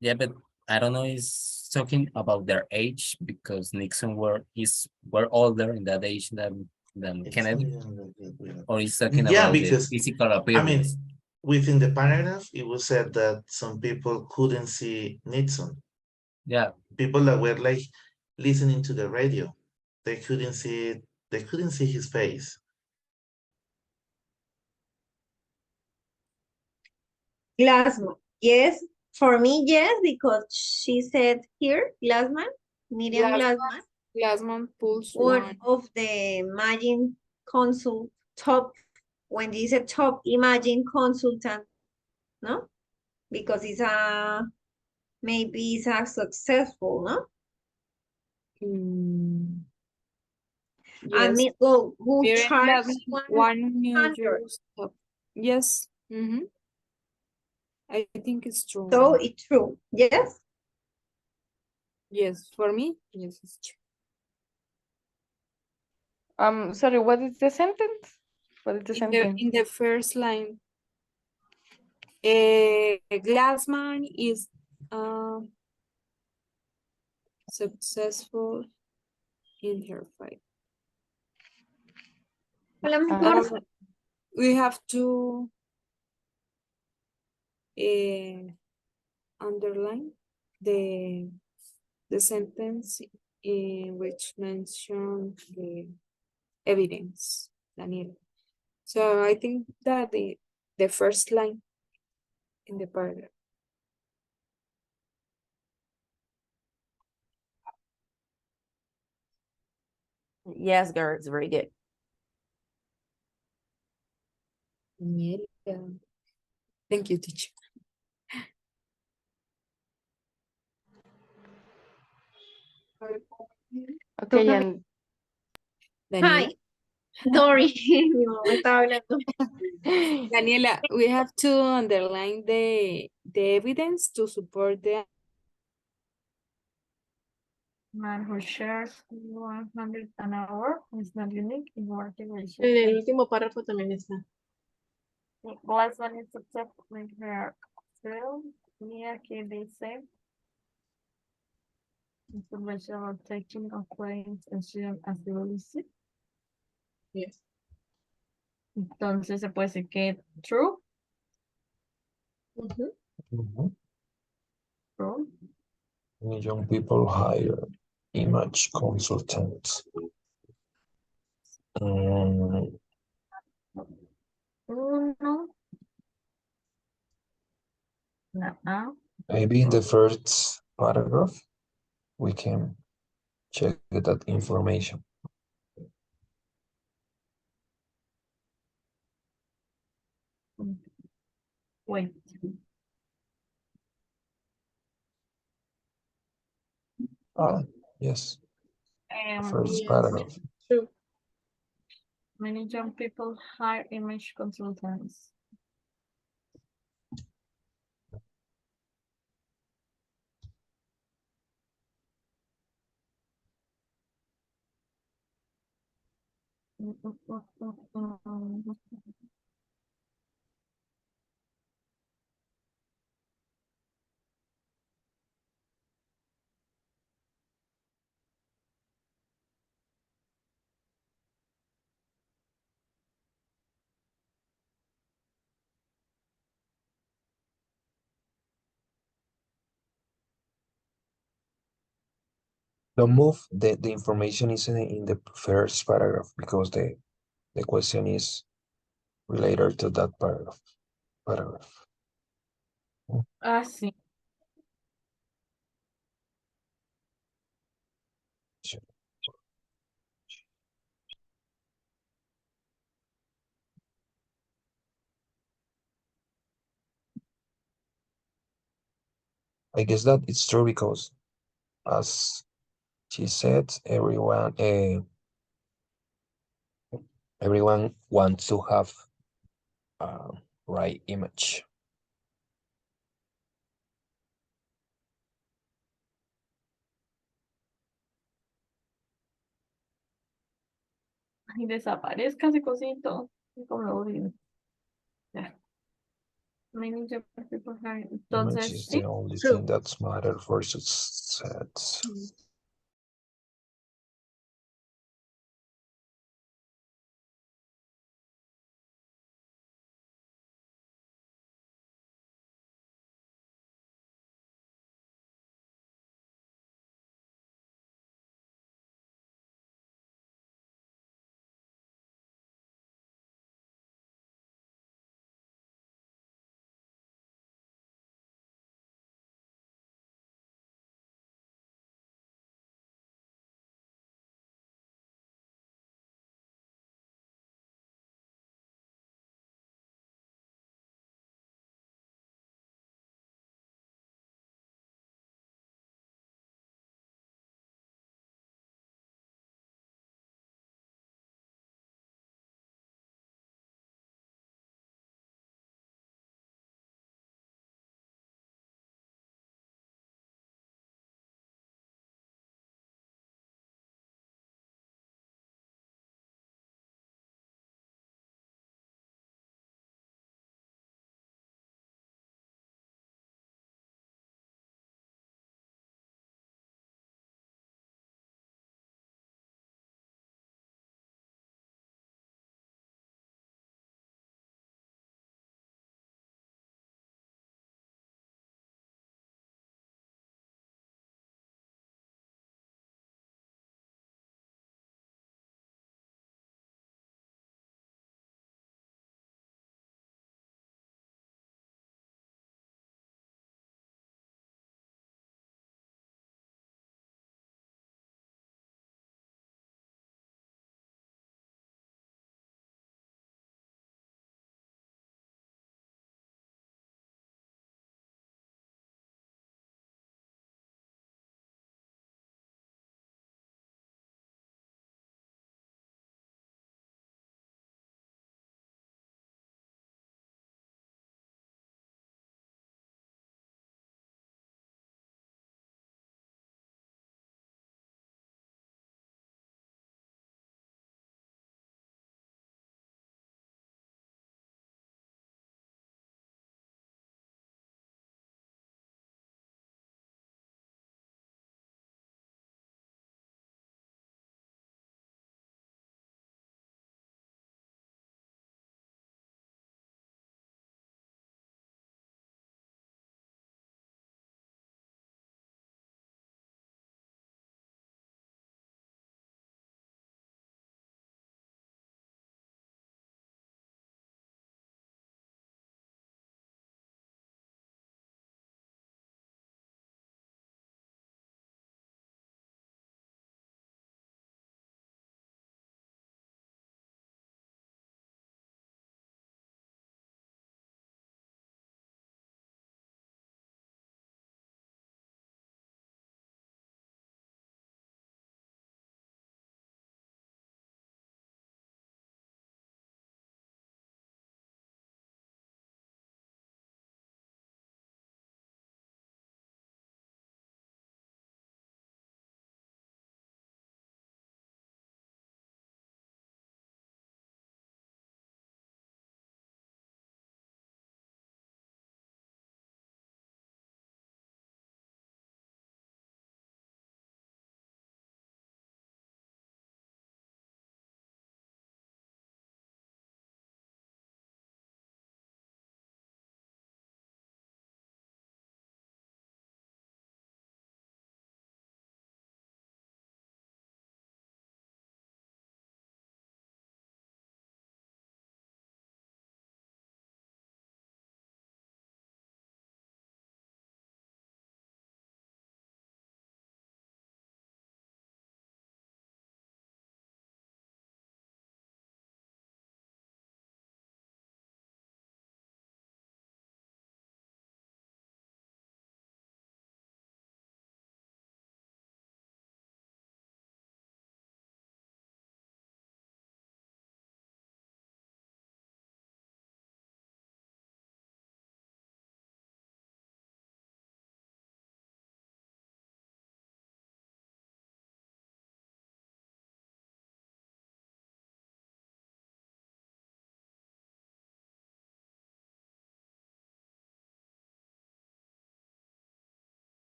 Yeah, but I don't know. He's talking about their age because Nixon were older in that age than Nixon Kennedy, didn't look good without. or he's talking Yeah, about the because physical I appearance. mean, within the paragraph, it was said that some people couldn't see Nixon. Yeah, People that were like listening to the radio, they couldn't see it. They couldn't see his face. Glassman. Yes, for me, yes, because she said here, Glassman, Miriam Glassman, Glassman pulls one one. of the Imagine consult top, when this a top Imagine consultant, no? Because it's a, maybe it's a successful, no? Mm, I yes. mean, well, who Miriam charge Glassman, one New 100? Year's top. Yes. I think it's true. So it's true, yes? Yes, for me, yes, it's true. Sorry, what is the sentence? What is the In sentence? the first line, Glassman is successful in her fight. A lo mejor, We have to underline the sentence in which mention the evidence, Daniel. So I think that the first line in the paragraph. Yes, girl, it's very good. Yeah. Thank you, teacher. Okay, and Daniela, hi, sorry, mi mamá estaba hablando. Daniela, we have to underline the evidence to support the Man who shares 100 an hour is not unique in working En el relationship. último párrafo también está. Last one is successful her still near can be same. Information about taking of claims and share as the release. Yes. Entonces se puede decir que true, Mhm. true. Young people hire image consultants. Mm, No. No. maybe in the first paragraph, we can check that information. Wait. Yes, Um, first Yes. paragraph. True. many young people hire image consultants. Don't move, the information is in the first paragraph because the question is related to that paragraph. Ah, sí. I guess that it's true because, as she said, everyone wants to have a right image. Ay, desaparezca ese cosito. Como lo odio. Ya. Manager people hire. Image Entonces, is sí, the only true. thing that's matter for success. Mm.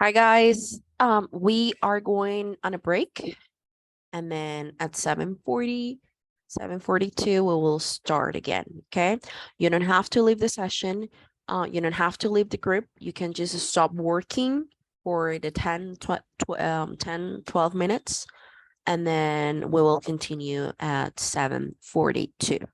Hi guys. We are going on a break, and then at 7:40, 7:42, we will start again. Okay. You don't have to leave the session. You don't have to leave the group. You can just stop working for the 10, 12 minutes, and then we will continue at 7:42.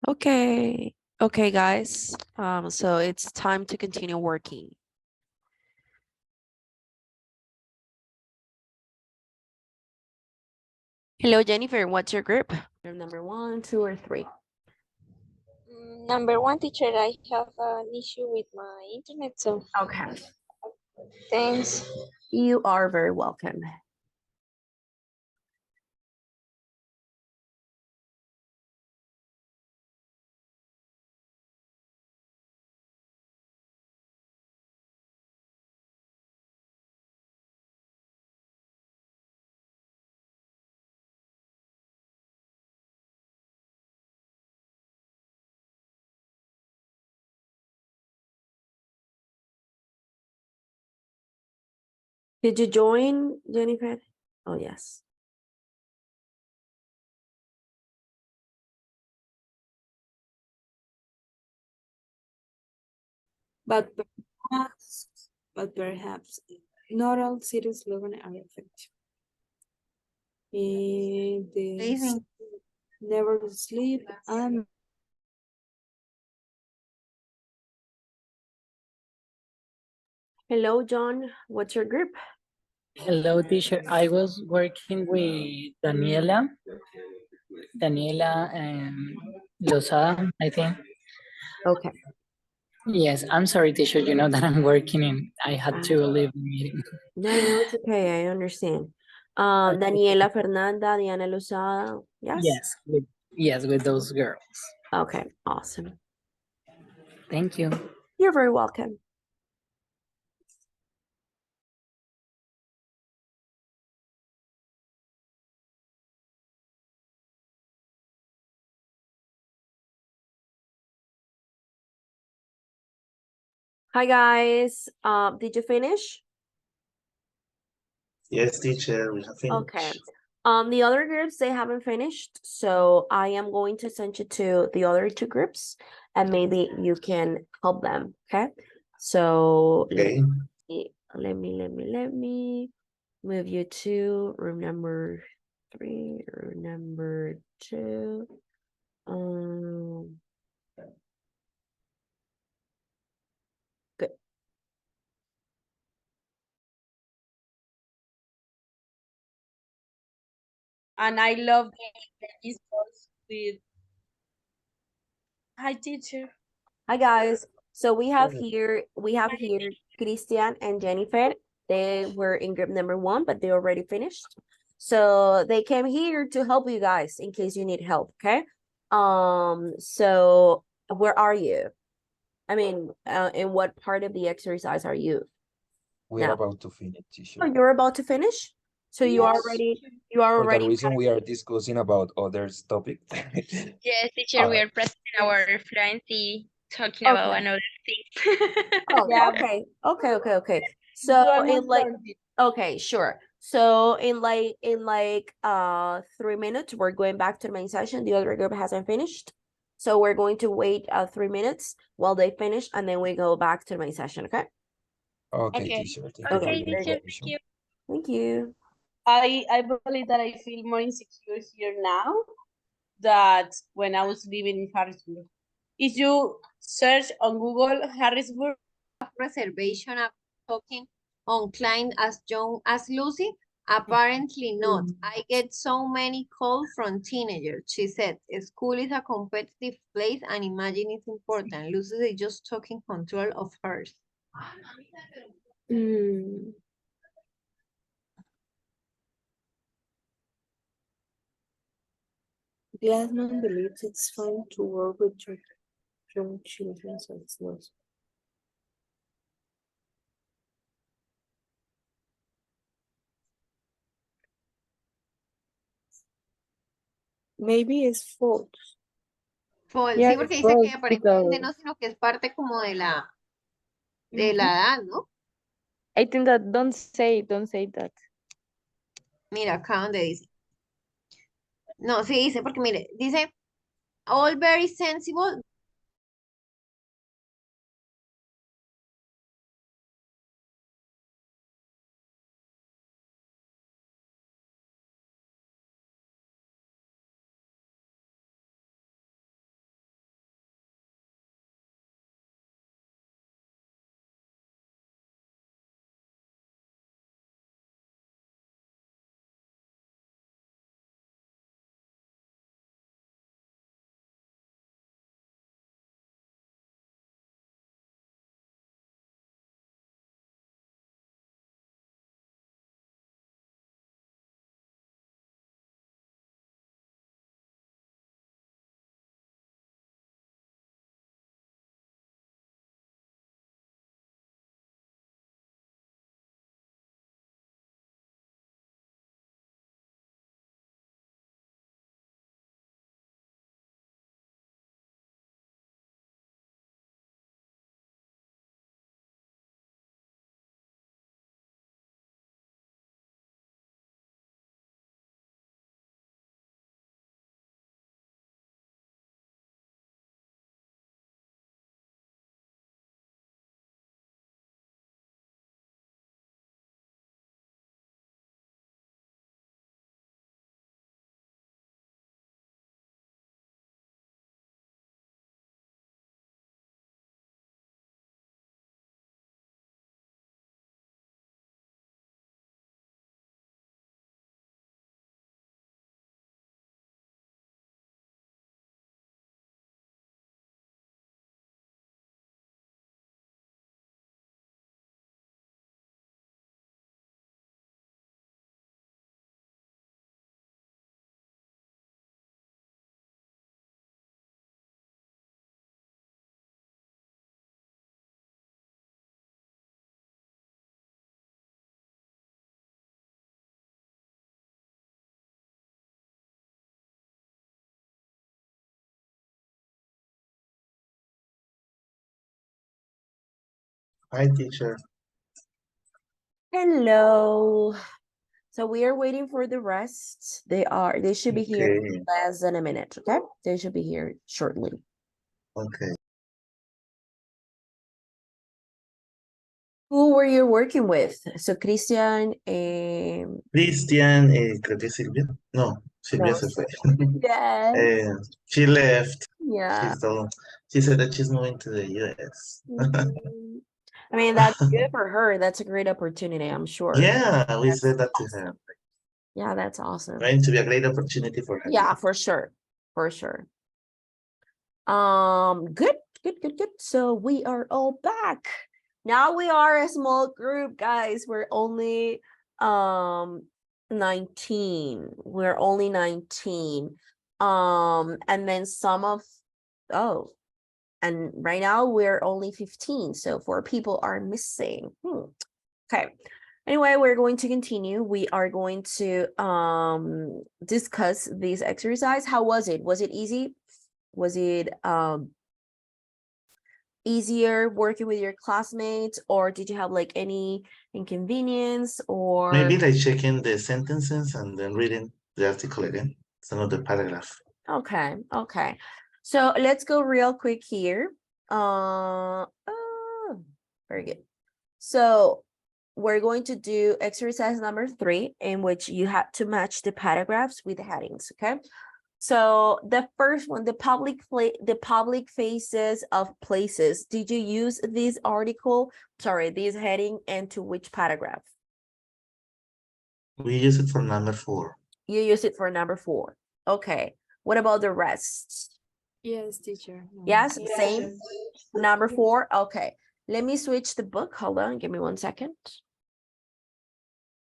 Okay. Okay, guys. So it's time to continue working. Hello, Jennifer. What's your group? Group number 1, 2, or 3? Number one, teacher, I have an issue with my internet, so Okay. thanks. You are very welcome. Did you join, Jennifer? Oh, yes. But perhaps not all cities live in are effective. And they Amazing. never sleep and Hello, John. What's your group? Hello, teacher. I was working with Daniela and Lozada, I think. Okay. Yes, I'm sorry, teacher. You know that I'm working and I had to Ah. leave the meeting. No, it's okay. I understand. Daniela Fernanda, Diana Lozada. Yes? Yes, with those girls. Okay, awesome. Thank you. You're very welcome. Hi, guys. Did you finish? Yes, teacher, we have Okay. finished. The other groups, they haven't finished, so I am going to send you to the other 2 groups, and maybe you can help them, okay? So Okay. let me move you to room number 3 or number 2. Good. And I love the discourse with hi teacher. Hi, guys. So we have here Christian and Jennifer. They were in group number 1, but they already finished. So they came here to help you guys in case you need help, okay? So where are you? I mean, in what part of the exercise are you We are now? about to finish, teacher. Oh, you're about to finish? So you are Yes. For the reason we are discussing about others topic. Yes, teacher, we Uh, are practicing our fluency, talking Okay. about another thing. Oh, Yeah. okay. You So are in not like, learning. okay, sure. So in like 3 minutes, we're going back to the main session. The other group hasn't finished. So we're going to wait 3 minutes while they finish, and then we go back to the main session, okay? okay, Okay. teacher. Thank you for Okay, the teacher, thank information. you. Thank you. I believe that I feel more insecure here now that when I was living in Harrisburg. If you search on Google Harrisburg, Reservation of talking on client as young as Lucy? Apparently not. I get so many calls from teenagers. She said, school is a competitive place and imagine it's important. Lucy is just taking control of hers. Glassman believes it's fine to work with young children, so it's not. Maybe it's false. Sí, porque dice que aparentemente no, because sino que es parte como de la edad, ¿no? I think that don't say that. Mira, acá donde dice. No, sí dice, porque mire, dice, all very sensible, Hi, teacher. Hello. So we are waiting for the rest. They should be here in Okay. less than a minute, okay? They should be here shortly. Okay. Who were you working with? So Christian, Cristian, creo que Silvia. No, Silvia no, se fue. yes, Eh, she left. yeah. She said that she's moving to the US. Mhm. I mean, that's good for her. That's a great opportunity, I'm sure. Yeah, we That's said that to awesome. her. Yeah, that's awesome. Going to be a great opportunity for her. Yeah, for sure. For sure. Good, good. So we are all back. Now we are a small group, guys. We're only 19. We're only 19. And then and right now we're only 15. So 4 people are missing. Okay. Anyway, we're going to continue. We are going to discuss this exercise. How was it? Was it easy? Was it easier working with your classmates, or did you have like any inconvenience or Maybe like checking the sentences and then reading the article again. It's another paragraph. okay. So let's go real quick here. Very good. So we're going to do exercise number 3, in which you have to match the paragraphs with the headings, okay? So the first one, the public faces of places. Did you use this this heading, and to which paragraph? We use it for number 4. You use it for number 4. Okay. What about the rest? Yes, teacher. Yes, same. Number 4. Okay. Let me switch the book. Hold on. Give me 1 second.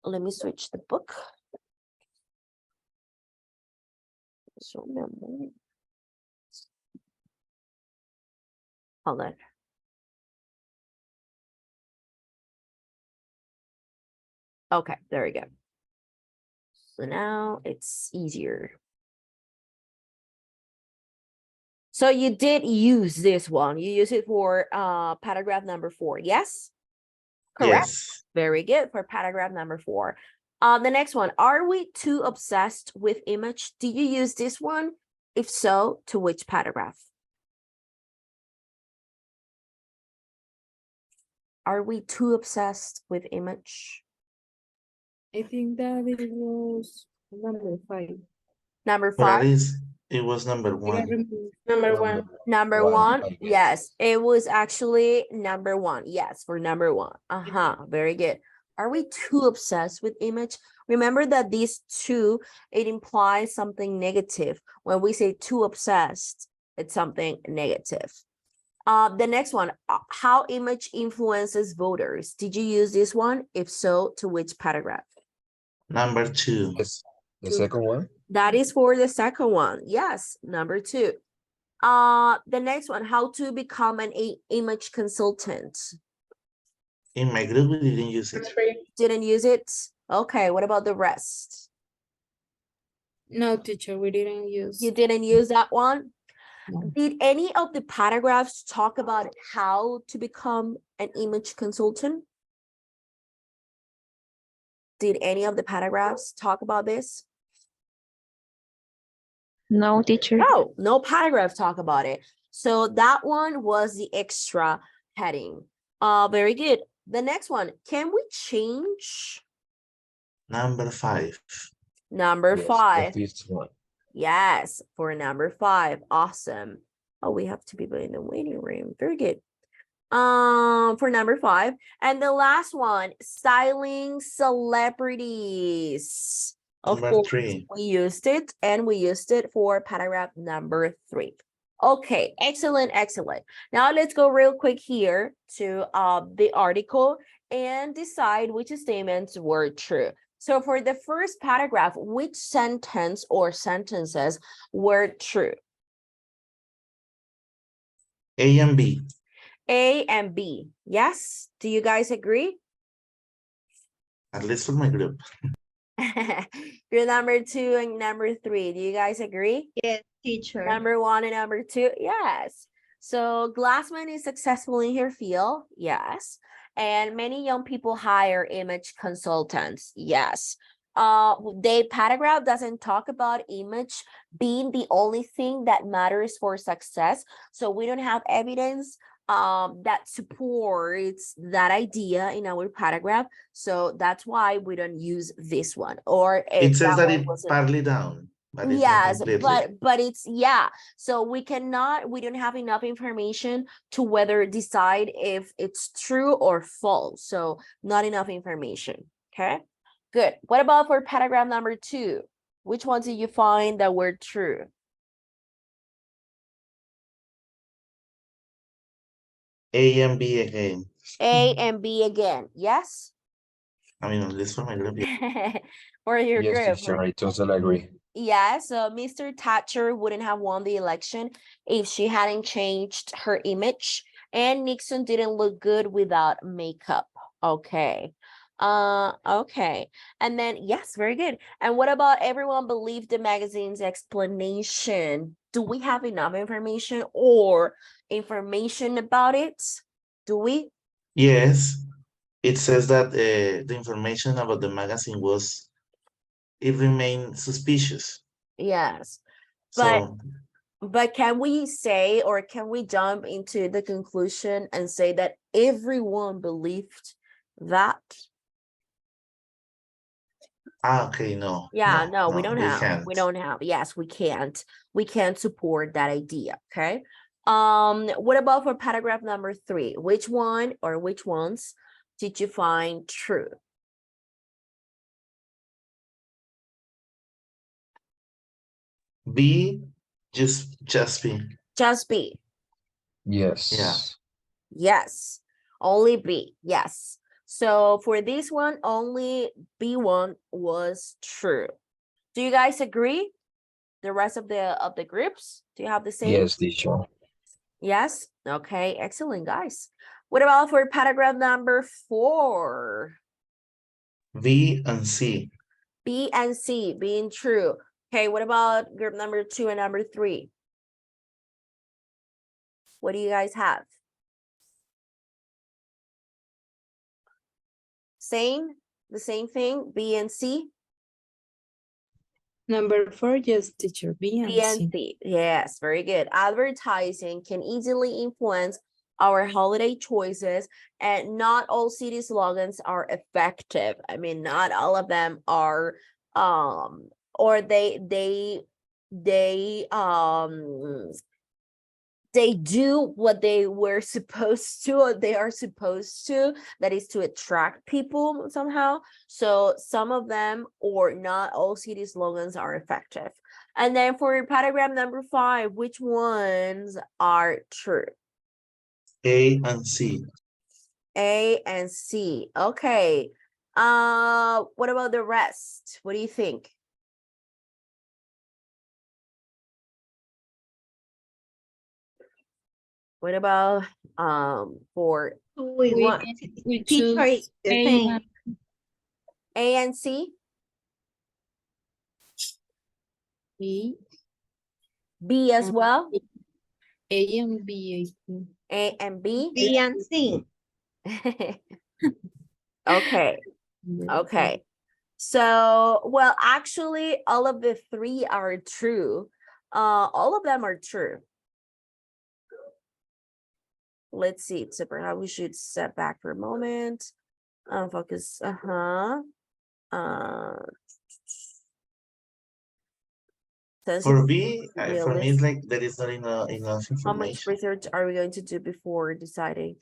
Let me switch the book. Hold on. Okay, there we go. So now it's easier. So you did use this one. You use it for paragraph number 4. Yes? Correct. Yes. Very good for paragraph number 4. The next one, are we too obsessed with image? Do you use this one? If so, to which paragraph? Are we too obsessed with image? I think that it was number 5. Number For 5? Alice, it was number I 1. remember. Number 1. Number One, 1? I guess. Yes, it was actually number 1. Yes, for number 1. Very good. Are we too obsessed with image? Remember that these two, it implies something negative. When we say too obsessed, it's something negative. The next one, how image influences voters. Did you use this one? If so, to which paragraph? Number 2. Yes, the second one. That is for the second one. Yes, number 2. The next one, how to become an image consultant. In my group, we didn't use it. Didn't use it? Okay, what about the rest? No, teacher, we didn't use. You didn't use that one? No. Did any of the paragraphs talk about how to become an image consultant? Did any of the paragraphs talk about this? No, teacher. No, no paragraph talk about it. So that one was the extra heading. Very good. The next one, can we change? Number 5. Number Yes, 5. the fifth one. Yes, for number 5. Awesome. Oh, we have 2 people in the waiting room. Very good. For number 5. And the last one, styling celebrities. Of Number course, 3. we used it, and we used it for paragraph number 3. Okay, excellent. Now let's go real quick here to the article and decide which statements were true. So for the first paragraph, which sentence or sentences were true? A and B. A and B. Yes? Do you guys agree? At least for my group. Your number 2 and number 3. Do you guys agree? Yes, teacher. Number 1 and number 2? Yes. So Glassman is successful in her field, yes. And many young people hire image consultants, yes. The paragraph doesn't talk about image being the only thing that matters for success. So we don't have evidence that supports that idea in our paragraph. So that's why we don't use this one. Or It if says that that one it's wasn't. partly down, but it's not Yes, completely. but it's, yeah. So we don't have enough information to whether decide if it's true or false. So not enough information. Okay, good. What about for paragraph number 2? Which ones did you find that were true? A and B again. A and B again, yes? I mean, at least for my group. For your Yes, group. teacher, I totally agree. Yeah, so Mr. Thatcher wouldn't have won the election if she hadn't changed her image, and Nixon didn't look good without makeup. Okay. Okay. And then, yes, very good. And what about everyone believed the magazine's explanation? Do we have enough information or information about it? Do we? Yes, it says that the information about the magazine it remained suspicious. Yes. But So, can we say, or can we jump into the conclusion and say that everyone believed that? okay, no, Yeah, no, no, we no, don't we have. can't. We don't have. Yes, we can't. We can't support that idea. Okay. What about for paragraph number 3? Which one or which ones did you find true? B, just B. Just B. Yes. Yeah. Yes. Only B. Yes. So for this one, only B1 was true. Do you guys agree? The rest of the groups, do you have the same? Yes, teacher. Yes. Okay, excellent, guys. What about for paragraph number 4? B and C. B and C being true. Okay, what about group number 2 and number 3? What do you guys have? Same, the same thing, B and C? Number 4, yes, teacher, B and B and C. C. Yes, very good. Advertising can easily influence our holiday choices, and not all city slogans are effective. I mean, not all of them are or they do what they were supposed to, or they are supposed to, that is to attract people somehow. So some of them, or not all city slogans, are effective. And then for paragraph number 5, which ones are true? A and C. A and C. Okay. What about the rest? What do you think? What about for We We, want we teacher choose is the A same. and A and C? B. B as well? A and B, I think. A and B? B and C. Okay. Okay. So, well, actually, all of the 3 are true. All of them are true. Let's see. So perhaps we should step back for a moment. Focus. For B, for me, it's realistic. like there is not enough How much information. research are we going to do before deciding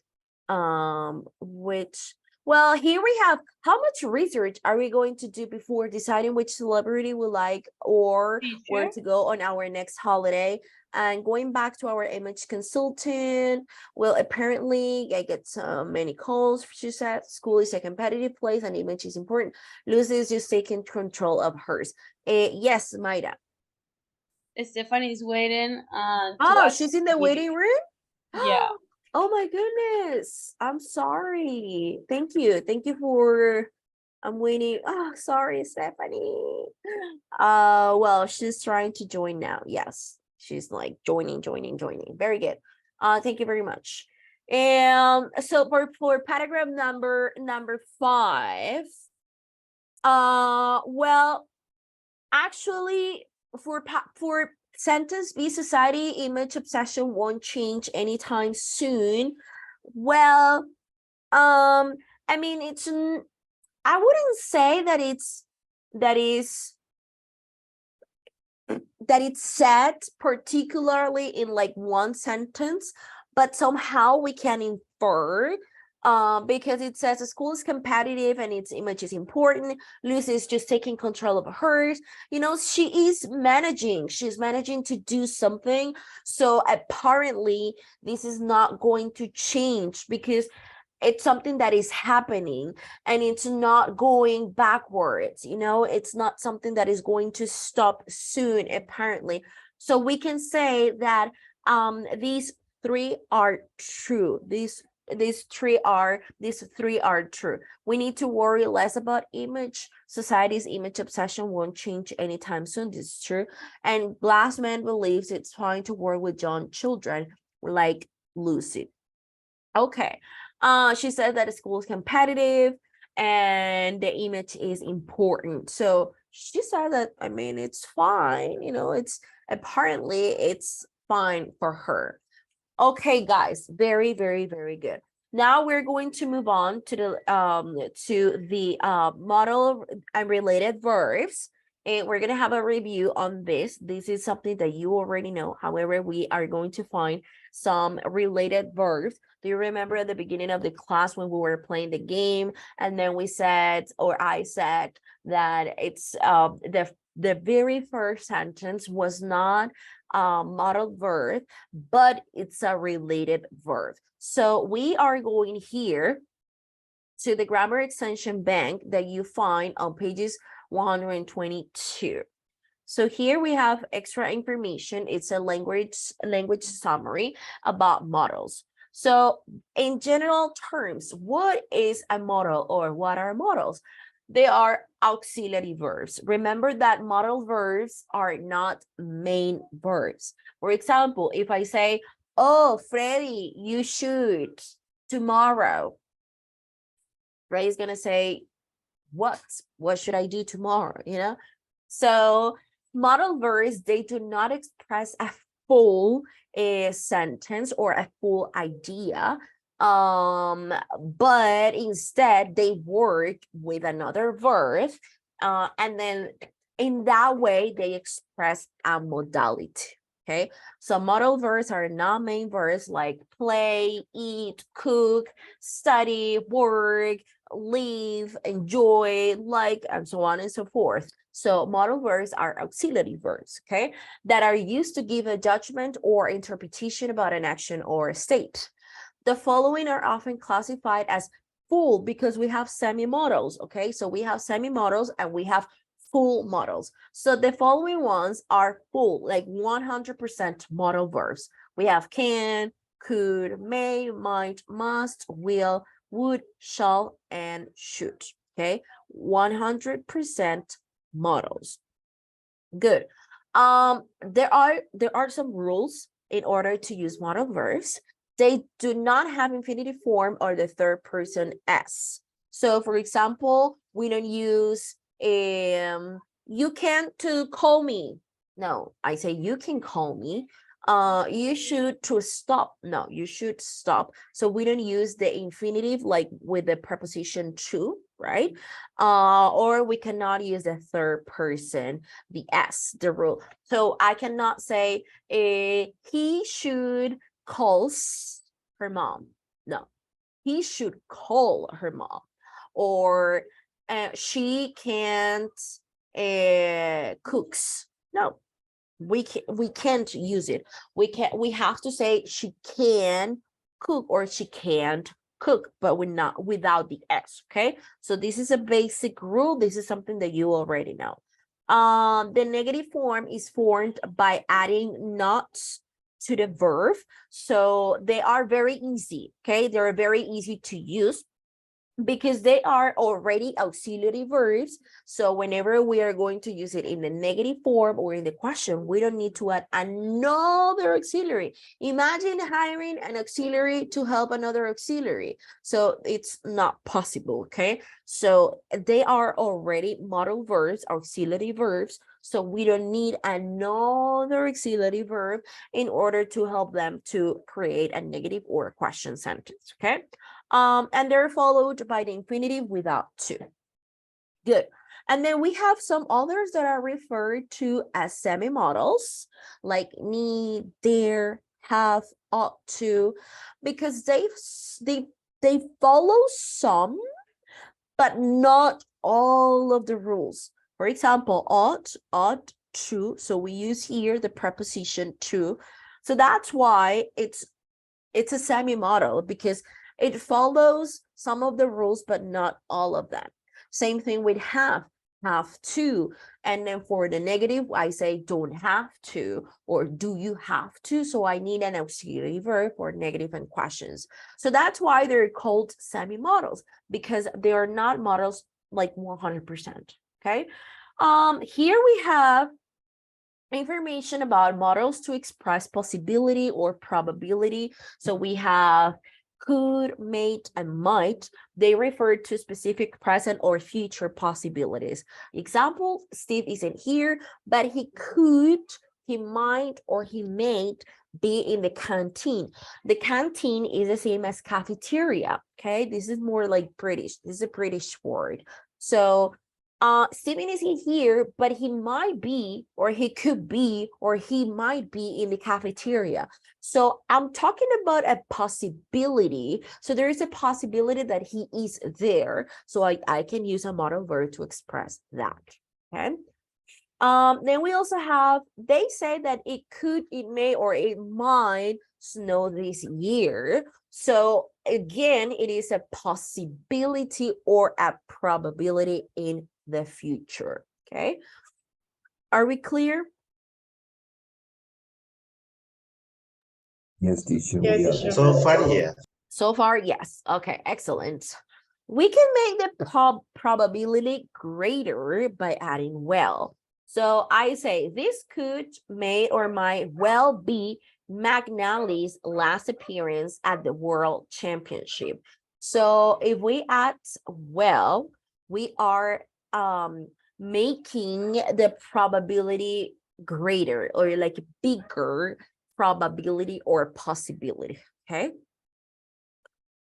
which? Well, here we have, how much research are we going to do before deciding which celebrity we like, or where Teacher? to go on our next holiday? And going back to our image consultant, well, apparently I get so many calls. She said school is a competitive place and image is important. Lucy is just taking control of hers. Yes, Mayra. Stephanie is waiting to Oh, watch she's in the TV. waiting room? Yeah. Oh my goodness. I'm sorry. Thank you. Thank you for I'm waiting. Oh, sorry, Stephanie. Well, she's trying to join now. Yes. She's like joining. Very good. Thank you very much. And so for paragraph number 5, well, actually, for sentence B, society image obsession won't change anytime soon. Well, I mean, I wouldn't say that it's said particularly in like one sentence, but somehow we can infer, because it says the school is competitive and its image is important. Lucy is just taking control of hers. You know, she's managing to do something. So apparently this is not going to change because it's something that is happening and it's not going backwards. You know, it's not something that is going to stop soon, apparently. So we can say that these three are true. These three are true. We need to worry less about image. Society's image obsession won't change anytime soon. This is true. And Glassman believes it's fine to work with young children like Lucy. Okay. She said that the school is competitive and the image is important. So she said that, I mean, it's fine, you know, it's fine for her. Okay, guys, very, very, very good. Now we're going to move on to the model and related verbs. And we're going to have a review on this. This is something that you already know. However, we are going to find some related verbs. Do you remember at the beginning of the class when we were playing the game, and then we said, or I said, that it's the very first sentence was not model verb, but it's a related verb. So we are going here to the grammar extension bank that you find on pages 122. So here we have extra information. It's a language summary about models. So in general terms, what is a model or what are models? They are auxiliary verbs. Remember that modal verbs are not main verbs. For example, if I say, oh, Freddie, you should tomorrow, Freddie's gonna say, what should I do tomorrow, you know? So modal verbs, they do not express a full sentence or a full idea, but instead they work with another verb, and then in that way they express a modality. Okay, so modal verbs are not main verbs like play, eat, cook, study, work, live, enjoy, like, and so on and so forth. So modal verbs are auxiliary verbs, okay, that are used to give a judgment or interpretation about an action or a state. The following are often classified as full because we have semi-modals, okay? So we have semi-modals and we have full modals. So the following ones are full, like 100% modal verbs. We have can, could, may, might, must, will, would, shall, and should, okay? 100% modals. Good. There are some rules in order to use modal verbs. They do not have infinitive form or the third person s. So for example, we don't use you can to call me. No, I say you can call me. You should to stop. No, you should stop. So we don't use the infinitive like with the preposition to, right? Or we cannot use the third person, the s, the rule. So I cannot say he should calls her mom. No, he should call her mom. Or she can't cooks. No, we can't use it. We have to say she can cook or she can't cook, but we're not without the s. Okay, so this is a basic rule. This is something that you already know. The negative form is formed by adding not to the verb, so they are very easy. Okay, they're very easy to use. because they are already auxiliary verbs. So whenever we are going to use it in the negative form or in the question, we don't need to add another auxiliary. Imagine hiring an auxiliary to help another auxiliary. So it's not possible, okay? So they are already modal verbs, auxiliary verbs. So we don't need another auxiliary verb in order to help them to create a negative or a question sentence, okay? And they're followed by the infinitive without to. Good. And then we have some others that are referred to as semi-modals, like need, dare, have, ought to, because they follow some, but not all of the rules. For example, ought to. So we use here the preposition to. So that's why it's a semi-modal, because it follows some of the rules, but not all of them. Same thing with have to. And then for the negative, I say don't have to, or do you have to? So I need an auxiliary verb for negative and questions. So that's why they're called semi-modals, because they are not modals like 100%, okay? Here we have information about models to express possibility or probability. So we have could, may, and might. They refer to specific present or future possibilities. Example, Steve isn't here, but he could, he might, or he may be in the canteen. The canteen is the same as cafeteria, okay? This is more like British. This is a British word. So Stephen isn't here, but he might be, or he could be, or he might be in the cafeteria. So I'm talking about a possibility. So there is a possibility that he is there. So I can use a modal verb to express that. Okay. Then we also have, they say that it could, it may, or it might snow this year. So again, it is a possibility or a probability in the future. Okay. Are we clear? Yes, teacher. Yes, We are. teacher. So far, yeah. So far, yes. Okay, excellent. We can make the probability greater by adding well. So I say this could, may, or might well be McNally's last appearance at the World Championship. So if we add well, we are making the probability greater, or like bigger probability or possibility, okay?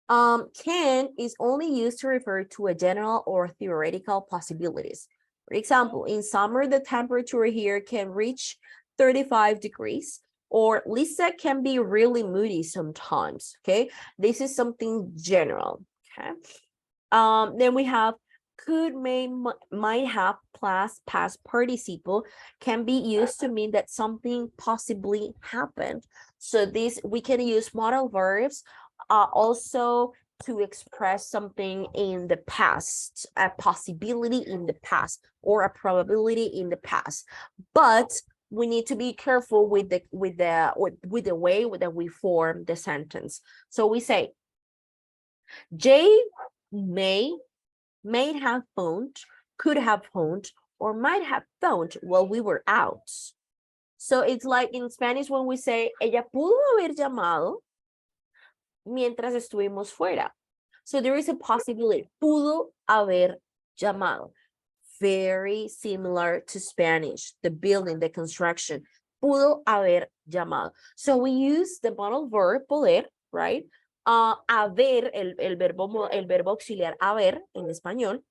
Can is only used to refer to a general or theoretical possibilities. For example, in summer, the temperature here can reach 35 degrees, or Lisa can be really moody sometimes, okay? This is something general, okay? Then we have could, may, might have, plus past participle can be used to mean that something possibly happened. So this, we can use modal verbs also to express something in the past, a possibility in the past, or a probability in the past. But we need to be careful with the way that we form the sentence. So we say, Jay may have phoned, could have phoned, or might have phoned while we were out. So it's like in Spanish when we say, ella pudo haber llamado mientras estuvimos fuera. So there is a possibility, pudo haber llamado. Very similar to Spanish, the building, the construction, pudo haber llamado. So we use the modal verb poder, right? Haber, el verbo auxiliar haber en español,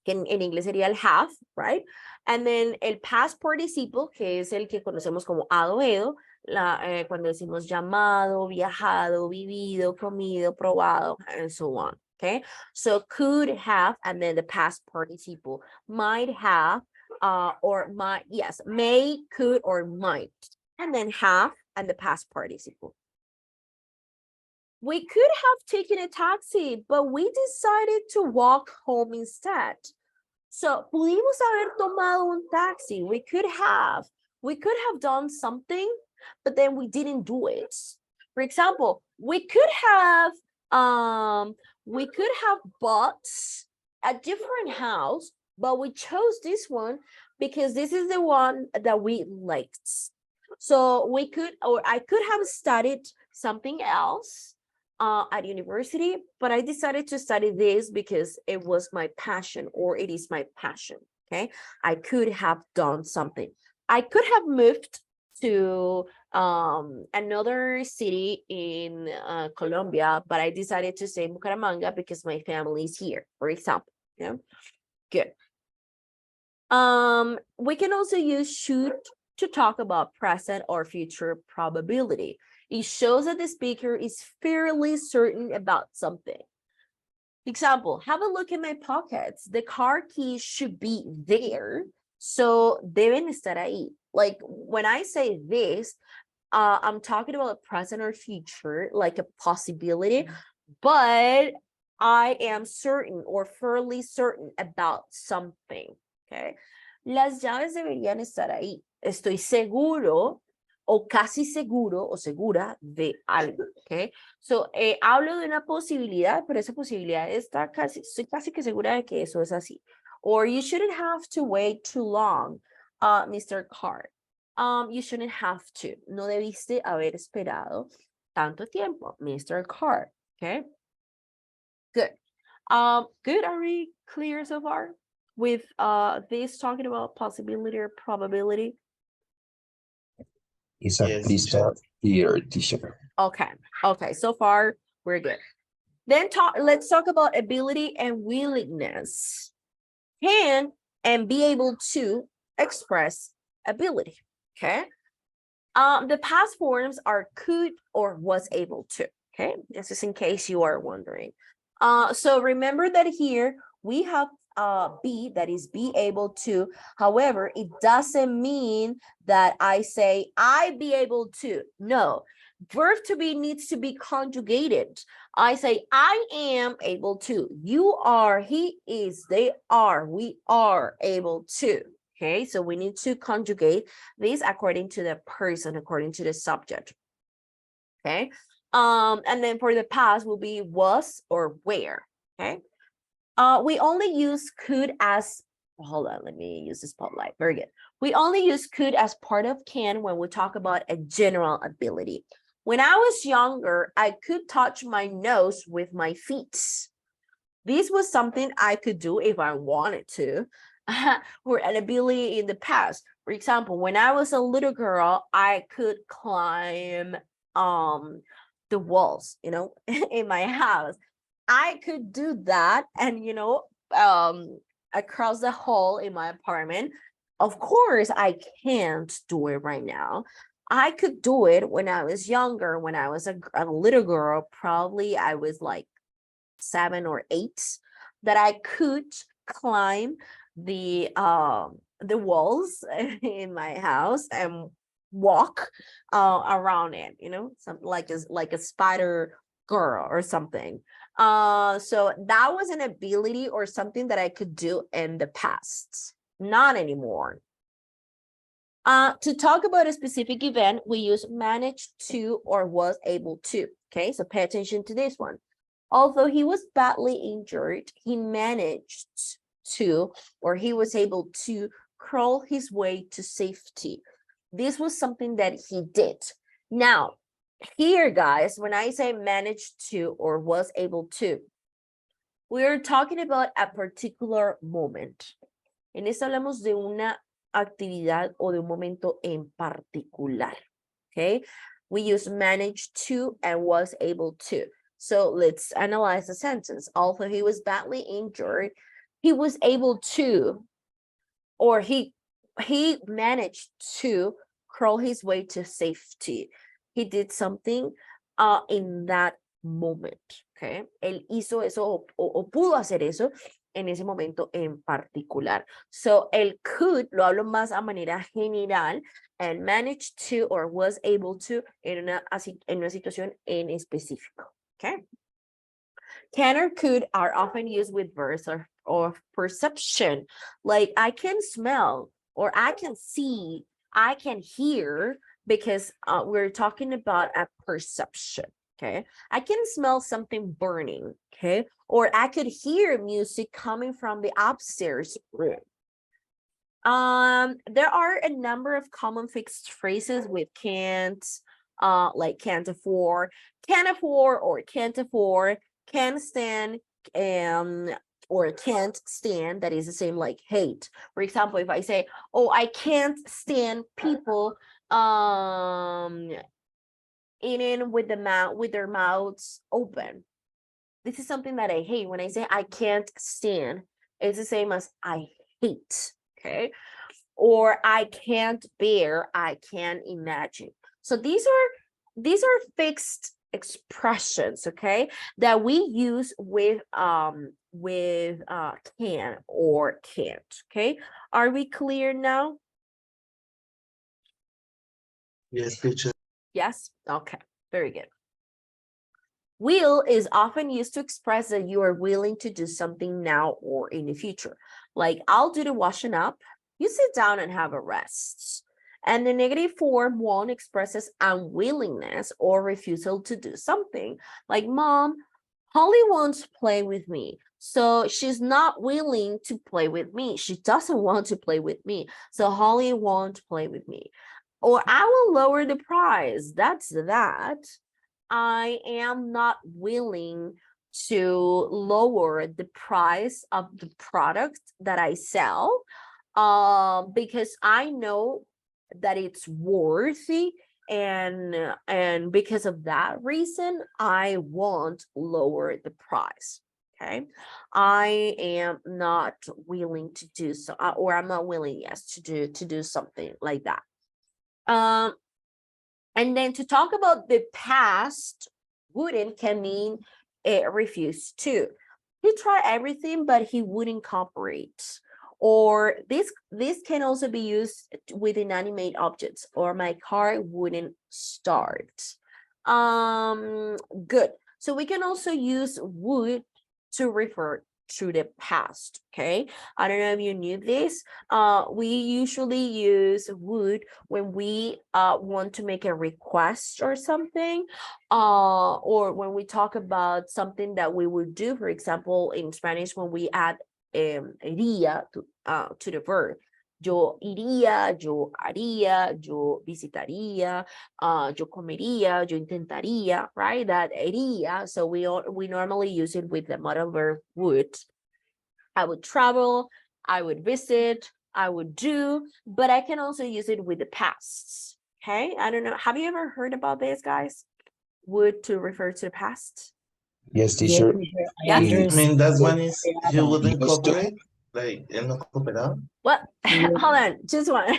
que en inglés sería el have, right? And then el past participle, que es el que conocemos como hado, edo, cuando decimos llamado, viajado, vivido, comido, probado, and so on, okay? So could have, and then the past participle, might have, or might, yes, may, could, or might, and then have, and the past participle. We could have taken a taxi, but we decided to walk home instead. So, pudimos haber tomado un taxi. We could have done something, but then we didn't do it. For example, we could have we could have bought a different house, but we chose this one because this is the one that we liked. So we could, or I could have studied something else at university, but I decided to study this because it was my passion, or it is my passion. Okay, I could have done something. I could have moved to another city in Colombia, but I decided to stay in Bucaramanga because my family is here, for example. Yeah, good. We can also use should to talk about present or future probability. It shows that the speaker is fairly certain about something. Example, have a look in my pockets. The car keys should be there, so deben estar ahí. Like when I say this, I'm talking about present or future, like a possibility, but I am certain or fairly certain about something. Okay. Las llaves deberían estar ahí. Estoy seguro o casi seguro o segura de algo. Okay. So, hablo de una posibilidad, pero esa posibilidad está casi, estoy casi que segura de que eso es así. Or you shouldn't have to wait too long, Mr. Carr. You shouldn't have to. No debiste haber esperado tanto tiempo, Mr. Carr. Okay. Good. Good. Are we clear so far with this talking about possibility or probability? It's a Yes, crystal clear, teacher. Okay. Okay. So far, we're good. Then let's talk about ability and willingness. Can and be able to express ability. Okay. The past forms are could or was able to. Okay, this is in case you are wondering. So remember that here we have be, that is be able to. However, it doesn't mean that I say I be able to. No, verb to be needs to be conjugated. I say I am able to. You are, he is, they are, we are able to. Okay, so we need to conjugate this according to the person, according to the subject. Okay, and then for the past will be was or where. Okay, we only use could as, hold on, let me use the spotlight. Very good. We only use could as part of can when we talk about a general ability. When I was younger, I could touch my nose with my feet. This was something I could do if I wanted to, or an ability in the past. For example, when I was a little girl, I could climb the walls, you know, in my house. I could do that, and you know, across the hall in my apartment. Of course, I can't do it right now. I could do it when I was younger, when I was a little girl. Probably I was like 7 or 8, that I could climb the walls in my house and walk around it, you know, something like a spider girl or something. So that was an ability or something that I could do in the past, not anymore. To talk about a specific event, we use managed to or was able to. Okay, so pay attention to this one. Although he was badly injured, he managed to, or he was able to crawl his way to safety. This was something that he did. Now, here, guys, when I say managed to or was able to, we're talking about a particular moment. En esto hablamos de una actividad o de un momento en particular. Okay, we use managed to and was able to. So let's analyze the sentence. Although he was badly injured, he was able to, or he managed to crawl his way to safety. He did something in that moment. Okay, él hizo eso o pudo hacer eso en ese momento en particular. So el could lo hablo más a manera general, and managed to or was able to en una situación en específico. Okay. Can or could are often used with verbs of perception, like I can smell, or I can see, I can hear, because we're talking about a perception. Okay, I can smell something burning. Okay, or I could hear music coming from the upstairs room. There are a number of common fixed phrases with can't, like can't afford, or can't afford, can stand, or can't stand, that is the same like hate. For example, if I say, oh, I can't stand people eating with their mouths open. This is something that I hate. When I say I can't stand, it's the same as I hate. Okay, or I can't bear, I can't imagine. So these are fixed expressions, okay, that we use with can or can't. Okay, are we clear now? Yes, teacher. Yes. Okay, very good. Will is often used to express that you are willing to do something now or in the future. Like, I'll do the washing up, you sit down and have a rest. And the negative form won't expresses unwillingness or refusal to do something. Like, Mom, Holly wants to play with me. So she's not willing to play with me. She doesn't want to play with me. So Holly won't play with me. Or I will lower the price. That's that. I am not willing to lower the price of the product that I sell, because I know that it's worthy, and because of that reason, I won't lower the price. Okay, I am not willing to do so, or I'm not willing, yes, to do something like that. And then to talk about the past, wouldn't can mean refuse to. He tried everything, but he wouldn't cooperate. Or this can also be used with inanimate objects, or my car wouldn't start. Good. So we can also use would to refer to the past. Okay, I don't know if you knew this. We usually use would when we want to make a request or something, or when we talk about something that we would do. For example, in Spanish, when we add iría to the verb, yo iría, yo haría, yo visitaría, yo comería, yo intentaría, right? That iría. So we normally use it with the modal verb would. I would travel, I would visit, I would do, but I can also use it with the past. Okay, I don't know. Have you ever heard about this, guys? Would to refer to the past? Yes, Yes, teacher. teacher, I Yes. I mean, that understand. one is you wouldn't Used to. cooperate, like él no cooperaba. What? Hold on, just one.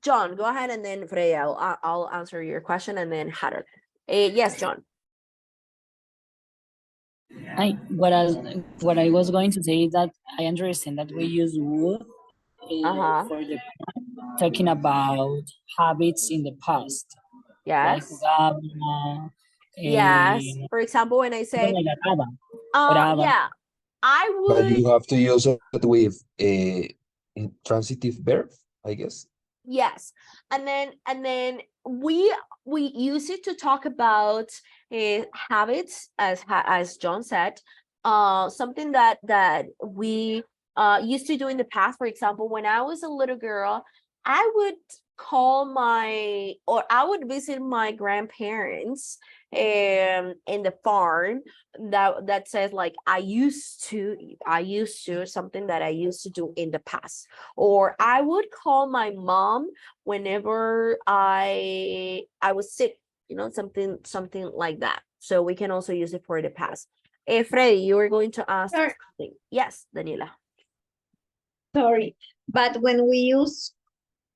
John, go ahead, and then Freya, I'll answer your question, and then Harold. Yes, John. What I was going to say is that I understand that we use would for the talking about habits in the past, like Yes. Yes. eh, For example, when I say, like oraba. yeah, I But would. you have to use it with a intransitive verb, I guess. Yes, and then we use it to talk about habits, as John said, something that we used to do in the past. For example, when I was a little girl, I would I would visit my grandparents in the farm, that says like I used to, something that I used to do in the past. Or I would call my mom whenever I was sick, something like that. So we can also use it for the past. Freddy, you were going to ask Sure. something. Yes, Daniela. Sorry, but when we use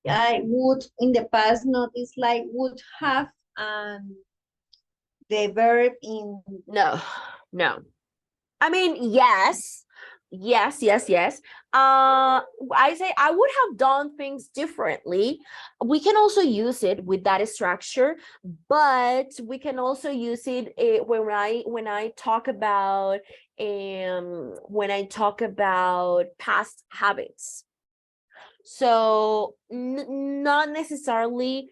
I would in the past, notice like would have the verb in No. I mean, yes. I say I would have done things differently. We can also use it with that structure, but we can also use it when I talk about past habits. So not necessarily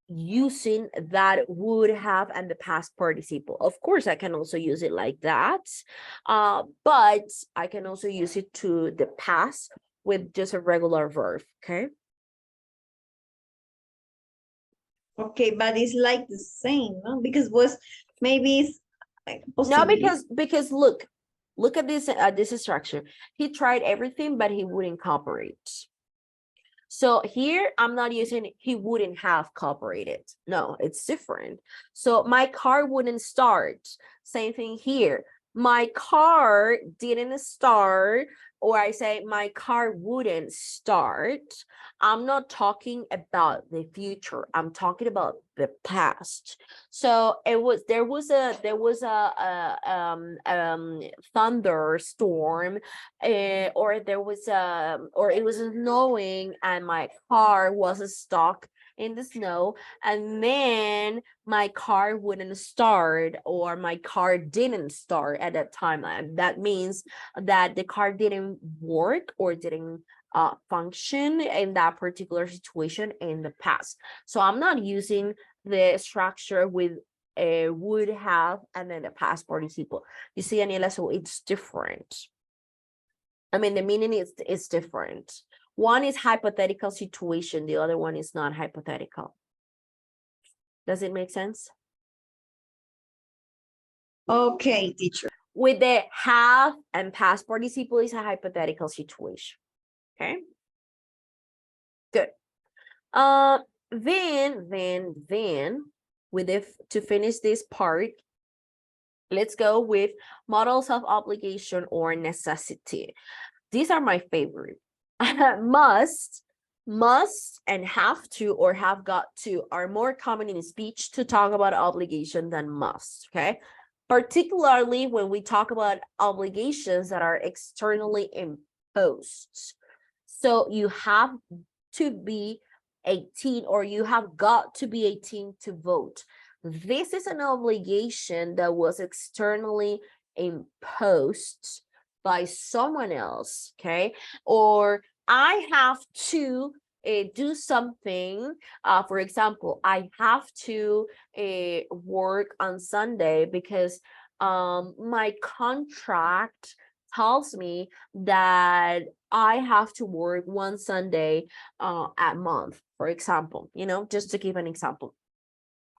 using that would have and the past participle. Of course, I can also use it like that, but I can also use it to the past with just a regular verb, okay? Okay, but it's like the same, no? Because was maybe it's like No, possibly. because look at this structure. He tried everything, but he wouldn't cooperate. So here I'm not using he wouldn't have cooperated. No, it's different. So my car wouldn't start. Same thing here. My car didn't start, or I say my car wouldn't start. I'm not talking about the future. I'm talking about the past. So there was a thunderstorm, or there was or it was snowing and my car was stuck in the snow, and then my car wouldn't start, or my car didn't start at that time. And that means that the car didn't work or didn't function in that particular situation in the past. So I'm not using the structure with a would have and then the past participle. You see, Aniela, so it's different. I mean, the meaning is different. One is hypothetical situation, the other one is not hypothetical. Does it make sense? Okay, teacher. With the have and past participle is a hypothetical situation. Okay. Good. Then with to finish this part, let's go with models of obligation or necessity. These are my favorite. Must and have to or have got to are more common in speech to talk about obligation than must, okay? Particularly when we talk about obligations that are externally imposed. So you have to be 18 or you have got to be 18 to vote. This is an obligation that was externally imposed by someone else, okay? Or I have to do something. For example, I have to work on Sunday because my contract tells me that I have to work one Sunday a month, for example, you know, just to give an example.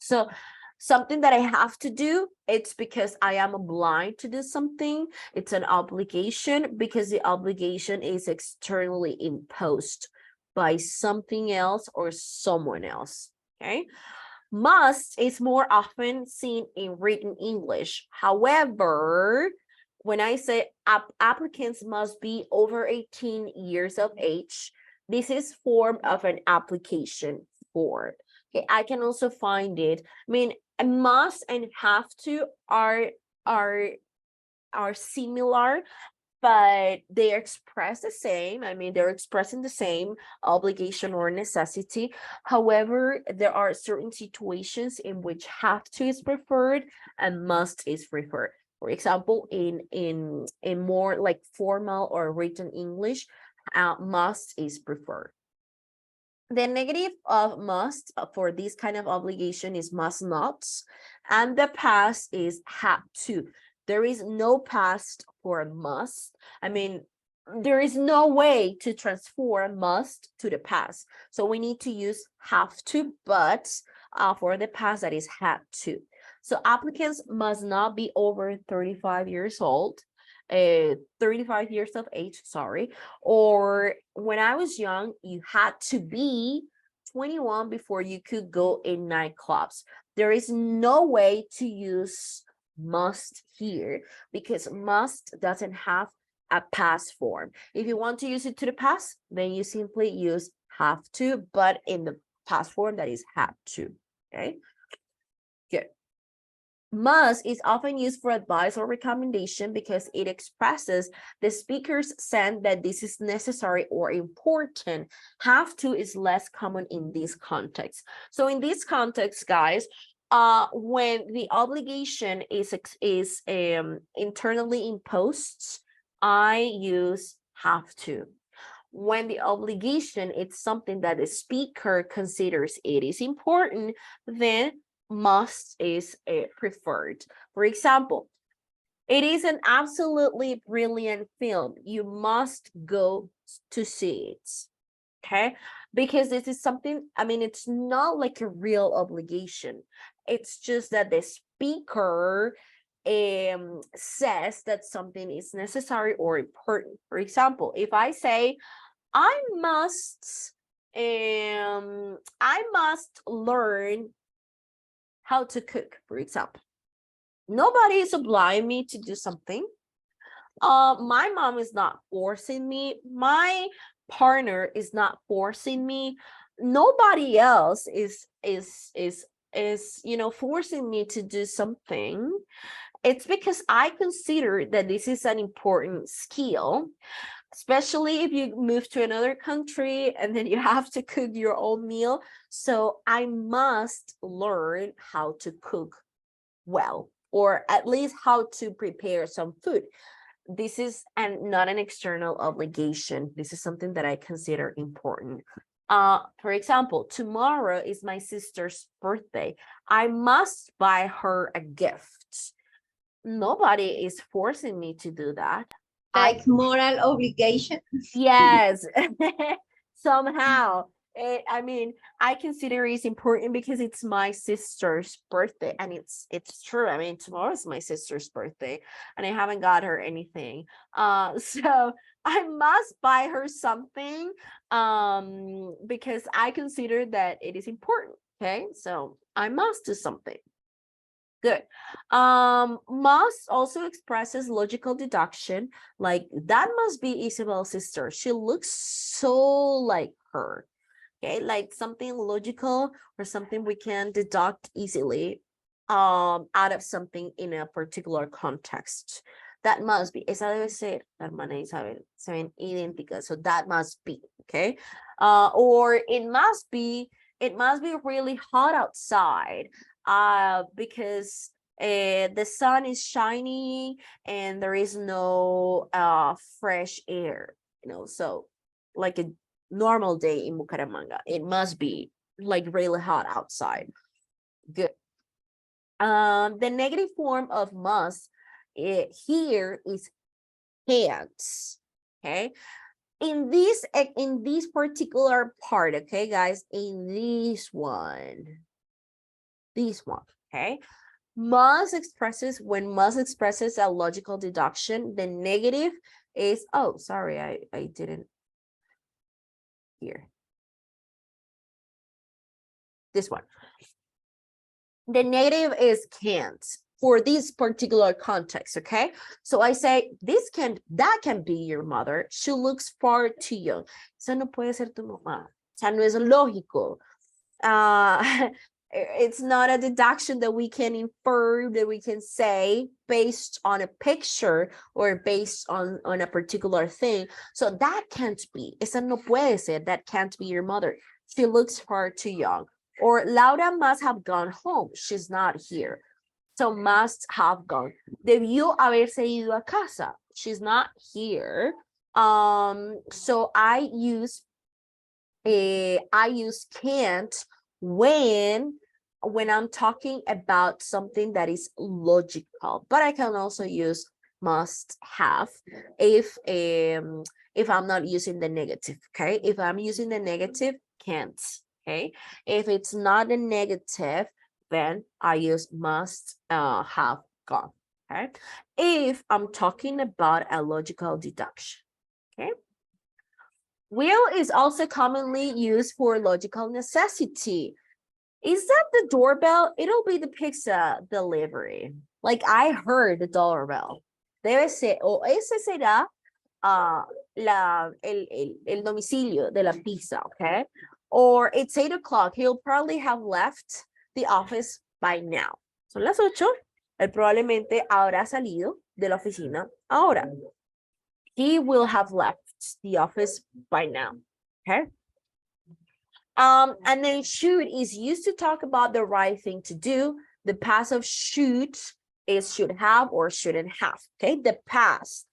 So something that I have to do, it's because I am obliged to do something. It's an obligation because the obligation is externally imposed by something else or someone else, okay? Must is more often seen in written English. However, when I say applicants must be over 18 years of age, this is form of an application form. Okay, I can also find it. I mean, must and have to are similar, but they express the same. I mean, they're expressing the same obligation or necessity. However, there are certain situations in which have to is preferred and must is preferred. For example, in more like formal or written English, must is preferred. The negative of must for this kind of obligation is must not, and the past is have to. There is no past for must. I mean, there is no way to transform must to the past. So we need to use have to, but for the past that is had to. So applicants must not be over 35 years old. 35 years of age, sorry. Or when I was young, you had to be 21 before you could go in nightclubs. There is no way to use must here because must doesn't have a past form. If you want to use it to the past, then you simply use have to, but in the past form that is had to, okay? Good. Must is often used for advice or recommendation because it expresses the speaker's sense that this is necessary or important. Have to is less common in this context. So in this context, guys, when the obligation is internally imposed, I use have to. when the obligation is something that the speaker considers it is important, then must is preferred. For example, it is an absolutely brilliant film. You must go to see it. Okay, because this is something, I mean, it's not like a real obligation. It's just that the speaker says that something is necessary or important. For example, if I say, I must learn how to cook, for example. Nobody is obliging me to do something. My mom is not forcing me. My partner is not forcing me. Nobody else is forcing me to do something. It's because I consider that this is an important skill, especially if you move to another country and then you have to cook your own meal. So I must learn how to cook well, or at least how to prepare some food. This is not an external obligation. This is something that I consider important. For example, tomorrow is my sister's birthday. I must buy her a gift. Nobody is forcing me to do that. Like moral obligation. Yes, somehow. I mean, I consider it's important because it's my sister's birthday, and it's true. I mean, tomorrow's my sister's birthday, and I haven't got her anything. So I must buy her something, because I consider that it is important. Okay, so I must do something. Good. Must also expresses logical deduction, like that must be Isabel's sister. She looks so like her. Okay, like something logical or something we can deduct easily out of something in a particular context. That must be. Esa debe ser, la hermana Isabel. Se ven idénticas. So that must be. Okay. Or it must be really hot outside. Because the sun is shining and there is no fresh air, so like a normal day in Bucaramanga, it must be like really hot outside. Good. The negative form of must here is can't. Okay, in this particular part, okay guys, in this one, okay, must expresses a logical deduction. The negative is, oh, sorry, I didn't here. This one. The negative is can't for this particular context, okay? So I say, that can be your mother. She looks far too young. Esa no puede ser tu mamá. O sea, no es lógico. It's not a deduction that we can infer, that we can say based on a picture or based on a particular thing. So that can't be. Esa no puede ser. That can't be your mother. She looks far too young. Or Laura must have gone home. She's not here. So must have gone. Debió haberse ido a casa. She's not here. So I use can't when I'm talking about something that is logical, but I can also use must have if I'm not using the negative. Okay, if I'm using the negative, can't. Okay, if it's not a negative, then I use must have gone. Okay, if I'm talking about a logical deduction. Okay, will is also commonly used for logical necessity. Is that the doorbell? It'll be the pizza delivery. Like I heard the doorbell. Debe ser, o ese será el domicilio de la pizza, okay? Or it's 8 o'clock. He'll probably have left the office by now. Son las 8. Él probablemente habrá salido de la oficina ahora. He will have left the office by now, okay? And then should is used to talk about the right thing to do. The past of should is should have or shouldn't have. Okay, the past.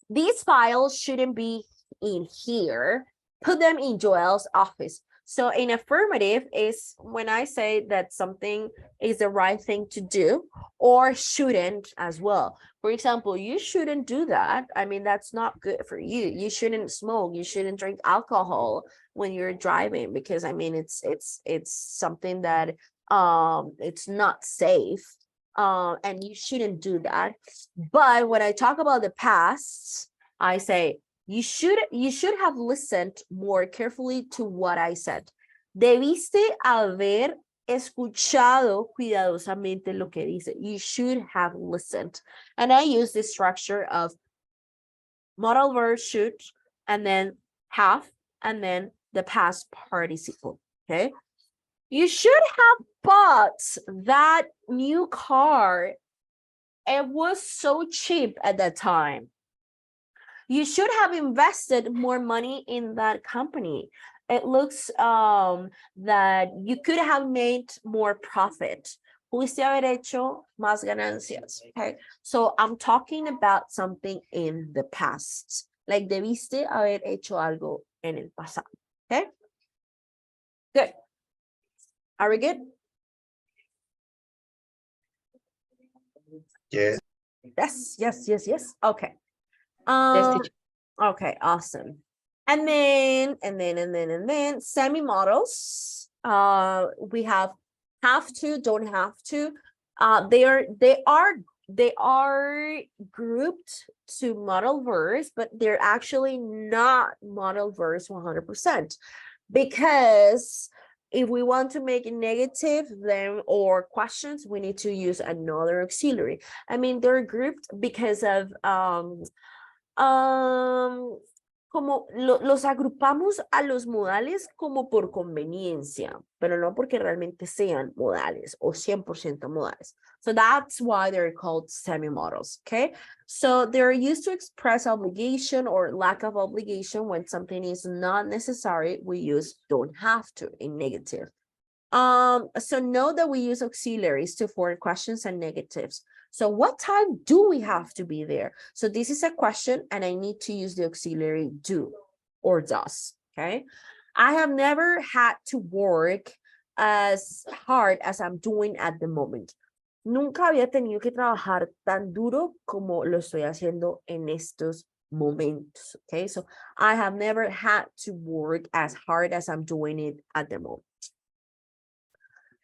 These files shouldn't be in here. Put them in Joel's office. So in affirmative is when I say that something is the right thing to do, or shouldn't as well. For example, you shouldn't do that. I mean, that's not good for you. You shouldn't smoke. You shouldn't drink alcohol when you're driving, because I mean, it's something that it's not safe. And you shouldn't do that. But when I talk about the past, I say you should have listened more carefully to what I said. Debiste haber escuchado cuidadosamente lo que dice. You should have listened. And I use the structure of modal verb should, and then have, and then the past participle. Okay. You should have bought that new car. It was so cheap at that time. You should have invested more money in that company. It looks that you could have made more profit. Pudiste haber hecho más ganancias. Okay, so I'm talking about something in the past. Like debiste haber hecho algo en el pasado. Okay, good. Are we good? Yes. Yes. Okay. Okay, awesome. And then semi-models. We have to, don't have to. They are grouped to modal verbs, but they're actually not modal verbs 100%, because if we want to make negative them or questions, we need to use another auxiliary. I mean, they're grouped because of como los agrupamos a los modales como por conveniencia, pero no porque realmente sean modales o 100% modales. So that's why they're called semi-modals, okay? So they're used to express obligation or lack of obligation. When something is not necessary, we use don't have to in negative. So note that we use auxiliaries to form questions and negatives. So what time do we have to be there? So this is a question and I need to use the auxiliary do or does, okay? I have never had to work as hard as I'm doing at the moment. Nunca había tenido que trabajar tan duro como lo estoy haciendo en estos momentos, okay? So I have never had to work as hard as I'm doing it at the moment.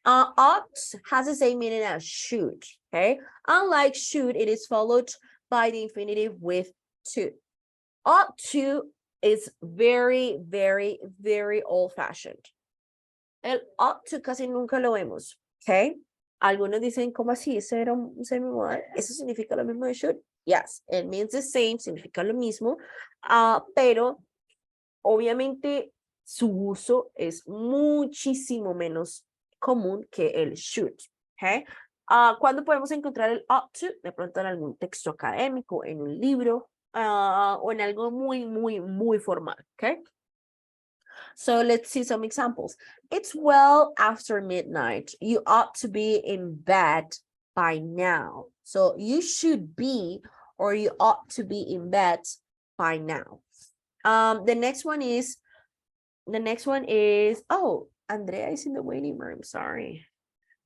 Ought has the same meaning as should, okay? Unlike should, it is followed by the infinitive with to. Ought to is very, very, very old-fashioned. El ought to casi nunca lo vemos, okay? Algunos dicen, ¿cómo así? ¿Eso era un semimodal? ¿Eso significa lo mismo de should? Yes, it means the same, significa lo mismo, pero obviamente su uso es muchísimo menos común que el should, ¿ok? ¿Cuándo podemos encontrar el ought to? De pronto en algún texto académico, en un libro, o en algo muy, muy, muy formal, ¿ok? So let's see some examples. It's well after midnight. You ought to be in bed by now. So you should be, or you ought to be in bed by now. The next one is, oh, Andrea is in the waiting room, sorry.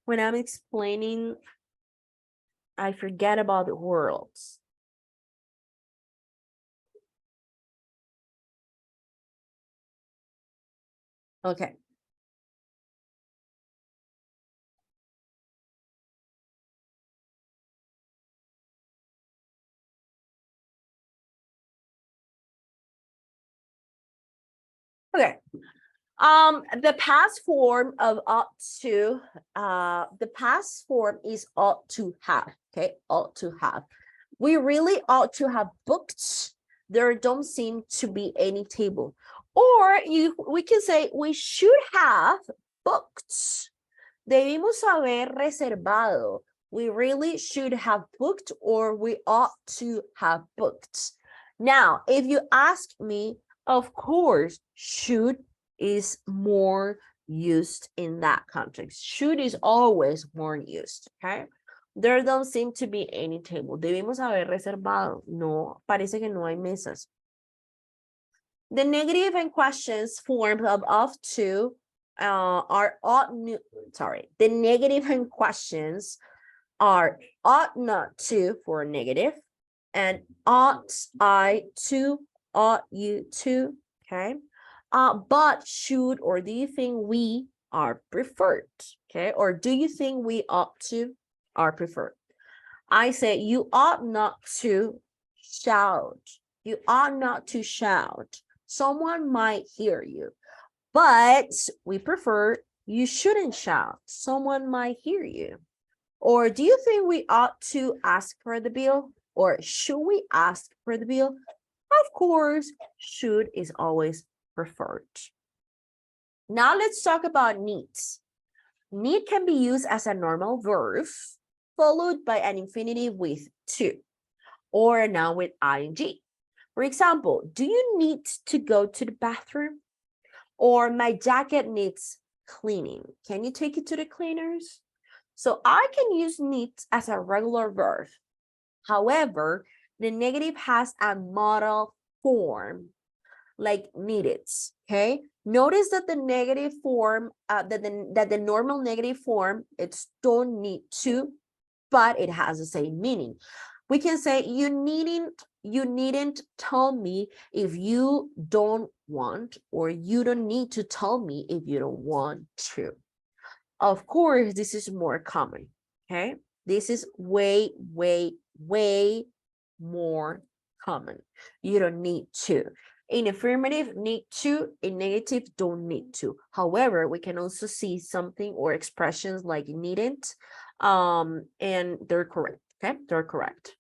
When I'm explaining, I forget about the worlds. Okay. Okay. The past form of ought to, the past form is ought to have, okay? Ought to have. We really ought to have booked. There don't seem to be any table. Or we can say we should have booked. Debimos haber reservado. We really should have booked, or we ought to have booked. Now, if you ask me, of course, should is more used in that context. Should is always more used, okay? There don't seem to be any table. Debemos haber reservado. No, parece que no hay mesas. The negative and questions forms of to are the negative and questions are ought not to for negative and ought I to, ought you to, okay? But should or do you think we are preferred, okay? Or do you think we ought to are preferred? I say you ought not to shout. You ought not to shout. Someone might hear you, but we prefer you shouldn't shout. Someone might hear you. Or do you think we ought to ask for the bill? Or should we ask for the bill? Of course, should is always preferred. Now let's talk about needs. Need can be used as a normal verb followed by an infinitive with to or a noun with ing. For example, do you need to go to the bathroom? Or my jacket needs cleaning. Can you take it to the cleaners? So I can use needs as a regular verb. However, the negative has a modal form like needed, okay? Notice that the negative form, that the normal negative form, it's don't need to, but it has the same meaning. We can say you needn't tell me if you don't want, or you don't need to tell me if you don't want to. Of course, this is more common, okay? This is way, way, way more common. You don't need to. In affirmative, need to. In negative, don't need to. However, we can also see something or expressions like needn't, and they're correct, okay? They're correct.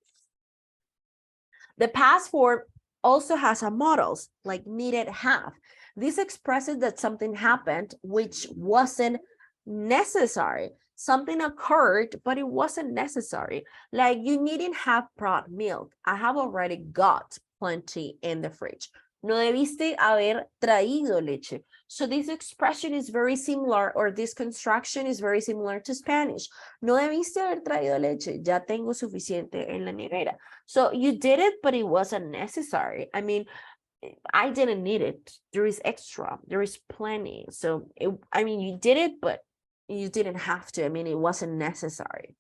The past form also has a modals like needed have. This expresses that something happened which wasn't necessary. Something occurred, but it wasn't necessary. Like you needn't have brought milk. I have already got plenty in the fridge. No debiste haber traído leche. So this expression is very similar, or this construction is very similar to Spanish. No debiste haber traído leche. Ya tengo suficiente en la nevera. So you did it, but it wasn't necessary. I mean, I didn't need it. There is extra. There is plenty. So, I mean, you did it, but you didn't have to. I mean, it wasn't necessary.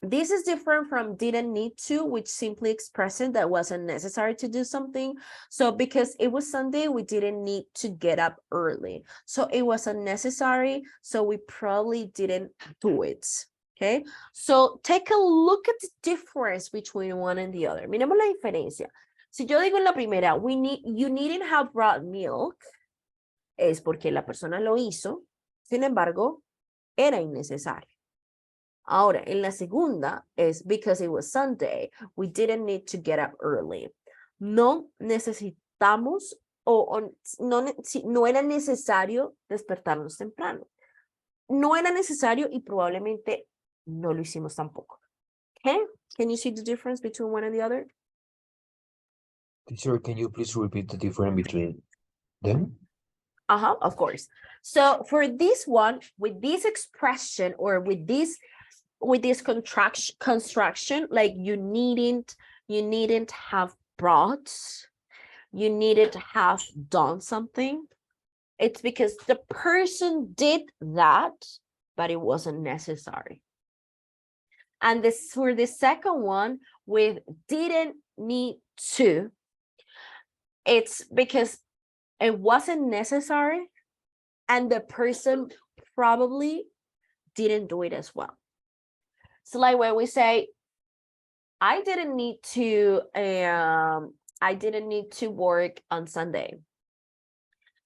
This is different from didn't need to, which simply expresses that wasn't necessary to do something. So because it was Sunday, we didn't need to get up early. So it wasn't necessary. So we probably didn't do it. Okay. So take a look at the difference between one and the other. Miremos la diferencia. Si yo digo en la primera, you needn't have brought milk, es porque la persona lo hizo, sin embargo, era innecesario. Ahora, en la segunda es because it was Sunday, we didn't need to get up early. No necesitamos no era necesario despertarnos temprano. No era necesario y probablemente no lo hicimos tampoco. Okay? Can you see the difference between one and the other? Teacher, can you please repeat the difference between them? Of course. So for this one, with this expression or with this construction, like you needn't have brought, you needn't have done something. It's because the person did that, but it wasn't necessary. And this for the second one with didn't need to, it's because it wasn't necessary and the person probably didn't do it as well. So like when we say, I didn't need to work on Sunday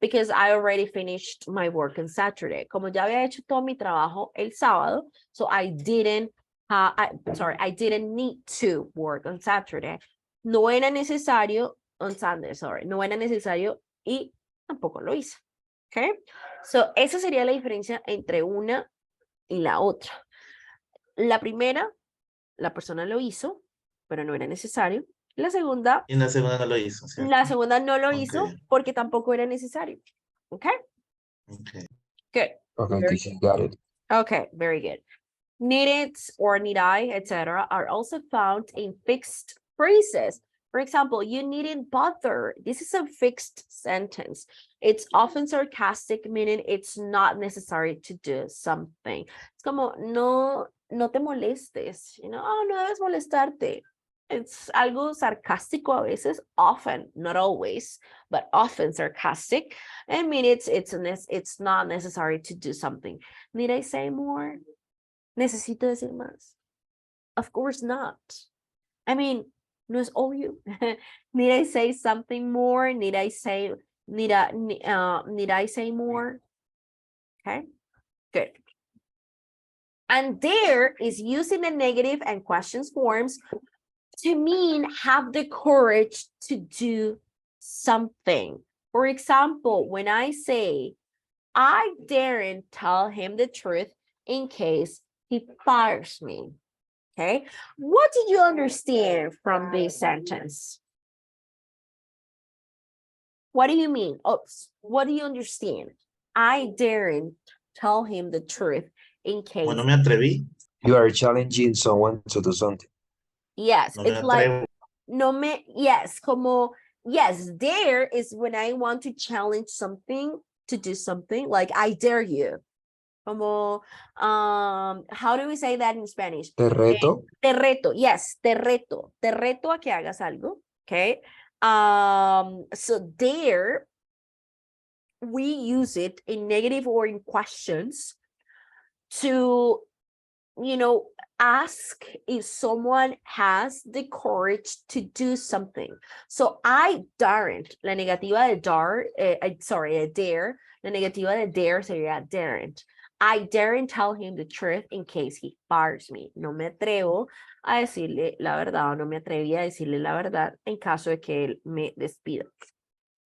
because I already finished my work on Saturday. Como ya había hecho todo mi trabajo el sábado, so I didn't need to work on Saturday. No era necesario on Sunday, no era necesario y tampoco lo hice. Okay? So esa sería la diferencia entre una y la otra. La primera, la persona lo hizo, pero no era necesario. La segunda. Y la segunda no lo hizo, ¿cierto? La segunda no lo hizo porque tampoco era necesario. Okay? Okay. Good. Okay, teacher, got it. Okay, very good. Needed or need I, etc., are also found in fixed phrases. For example, you needn't bother. This is a fixed sentence. It's often sarcastic, meaning it's not necessary to do something. Es como, no te molestes, you know, oh, no debes molestarte. It's algo sarcástico a veces, often, not always, but often sarcastic. I mean, it's not necessary to do something. Need I say more? ¿Necesito decir más? Of course not. I mean, no es obvio. Need I say something more? Need I say need I say more? Okay, good. And there is using the negative and questions forms to mean have the courage to do something. For example, when I say, I daren't tell him the truth in case he fires me. Okay, what did you understand from this sentence? What do you mean? Oops, what do you understand? I daren't tell him the truth in case. Como no me atreví. You are challenging someone to do something. Yes, No me it's like atrevo. no me. Yes, como yes. Dare is when I want to challenge something to do something. Like I dare you. Como how do we say that in Spanish? Te reto. Te reto, yes, te reto a que hagas algo, okay? So dare, we use it in negative or in questions to, you know, ask if someone has the courage to do something. So I daren't, la negativa de dare, la negativa de dare sería daren't. I daren't tell him the truth in case he fires me. No me atrevo a decirle la verdad o no me atreví a decirle la verdad en caso de que él me despida.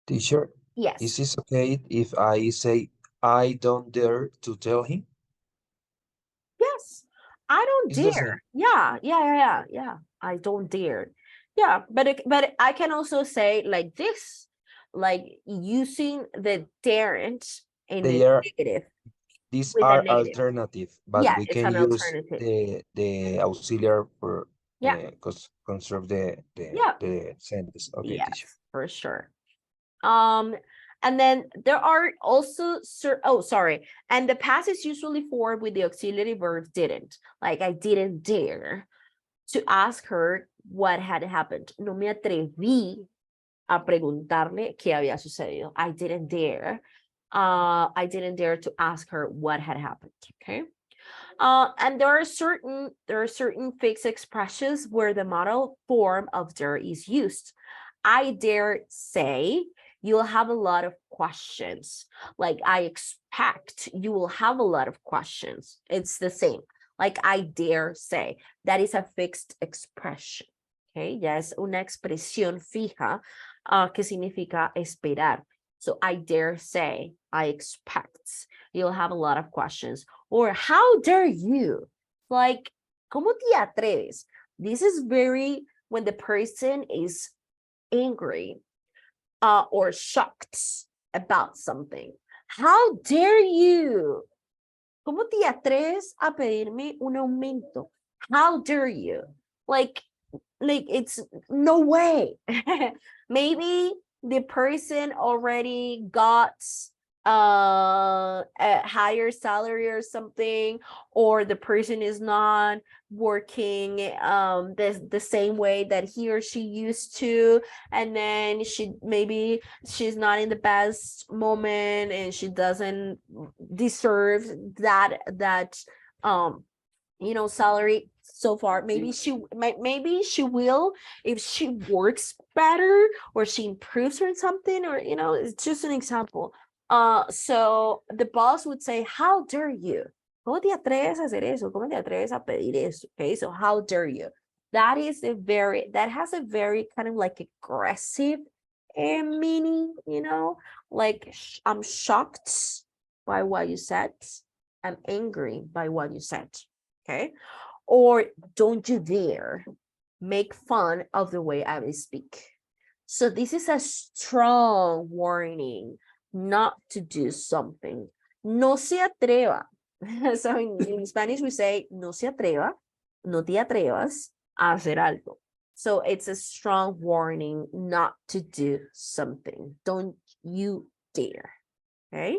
Teacher, Yes. is it okay if I say I don't dare to tell him? Yes, I don't It's the same. dare. Yeah. I don't dare. Yeah, but I can also say like this, like using the daren't in They the are negative. These With a are negative. alternative, but Yeah, we it's can an use alternative. the auxiliary for Yeah. construct Yeah. the sentence. Okay, Yes, teacher. for sure. And then there are also and the past is usually formed with the auxiliary verb didn't. Like I didn't dare to ask her what had happened. No me atreví a preguntarle qué había sucedido. I didn't dare. I didn't dare to ask her what had happened. Okay. And there are certain fixed expressions where the model form of dare is used. I dare say you'll have a lot of questions. Like I expect you will have a lot of questions. It's the same. Like I dare say, that is a fixed expression. Okay, ya es una expresión fija que significa esperar. So I dare say, I expect you'll have a lot of questions. Or how dare you? Like, ¿cómo te atreves? This is very when the person is angry or shocked about something. How dare you? ¿Cómo te atreves a pedirme un aumento? How dare you? Like it's no way. Maybe the person already got a higher salary or something, or the person is not working the same way that he or she used to, and then maybe she's not in the best moment and she doesn't deserve that salary so far. Maybe she will if she works better or she improves or something, or it's just an example. So the boss would say, how dare you? ¿Cómo te atreves a hacer eso? ¿Cómo te atreves a pedir eso? Okay, so how dare you? That has a very kind of like aggressive meaning, like I'm shocked by what you said. I'm angry by what you said. Okay, or don't you dare make fun of the way I speak. So this is a strong warning not to do something. No se atreva. So in Spanish we say no se atreva, no te atrevas a hacer algo. So it's a strong warning not to do something. Don't you dare. Okay?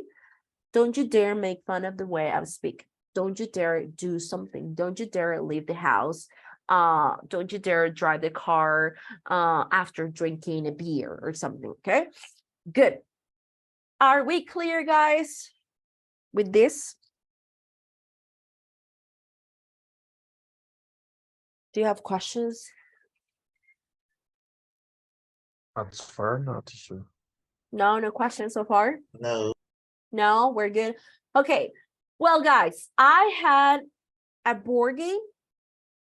Don't you dare make fun of the way I speak. Don't you dare do something. Don't you dare leave the house. Don't you dare drive the car after drinking a beer or something. Okay, good. Are we clear, guys, with this? Do you have questions? That's fair, not sure. No questions so far? No. No, we're good. Okay, well, guys, I had a board game,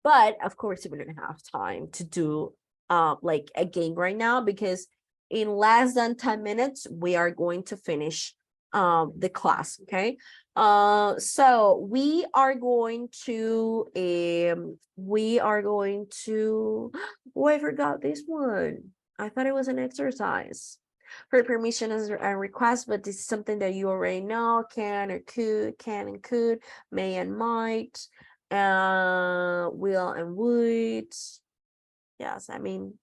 but of course we don't have time to do like a game right now, because in less than 10 minutes we are going to finish the class. Okay, so we are going to oh, I forgot this one. I thought it was an exercise. For permission as a request, but this is something that you already know. Can and could, may and might, will and would. Yes, I mean,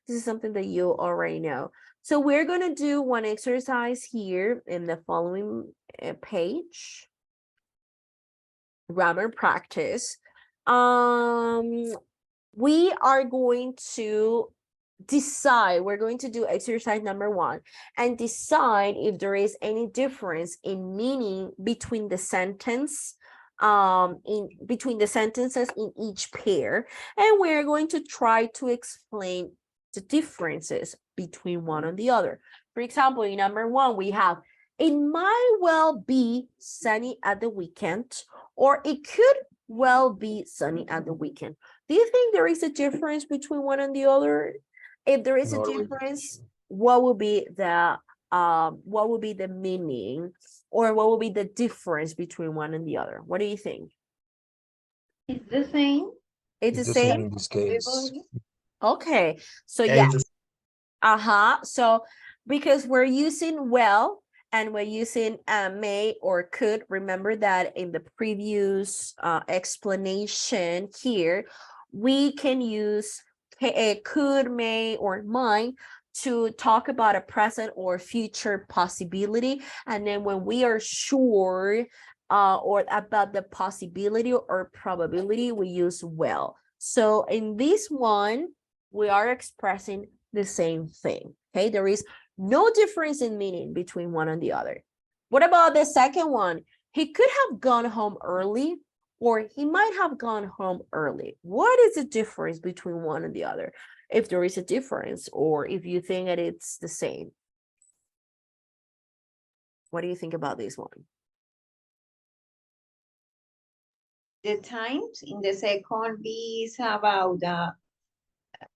this is something that you already know. So we're going to do one exercise here in the following page. Grammar practice. We are going to decide, we're going to do exercise number 1 and decide if there is any difference in meaning between the sentence between the sentences in each pair, and we're going to try to explain the differences between one and the other. For example, in number 1 we have, it might well be sunny at the weekend, or it could well be sunny at the weekend. Do you think there is a difference between one and the other? If there is a difference, what would be the meaning, or what would be the difference between one and the other? What do you think? It's the same. It's the same in this case. Okay, so Yeah, yeah. So because we're using well and we're using may or could, remember that in the previous explanation here, we can use could, may, or might to talk about a present or future possibility. And then when we are sure or about the possibility or probability, we use well. So in this one, we are expressing the same thing. Okay, there is no difference in meaning between one and the other. What about the second one? He could have gone home early, or he might have gone home early. What is the difference between one and the other? If there is a difference, or if you think that it's the same. What do you think about this one? The times in the second is about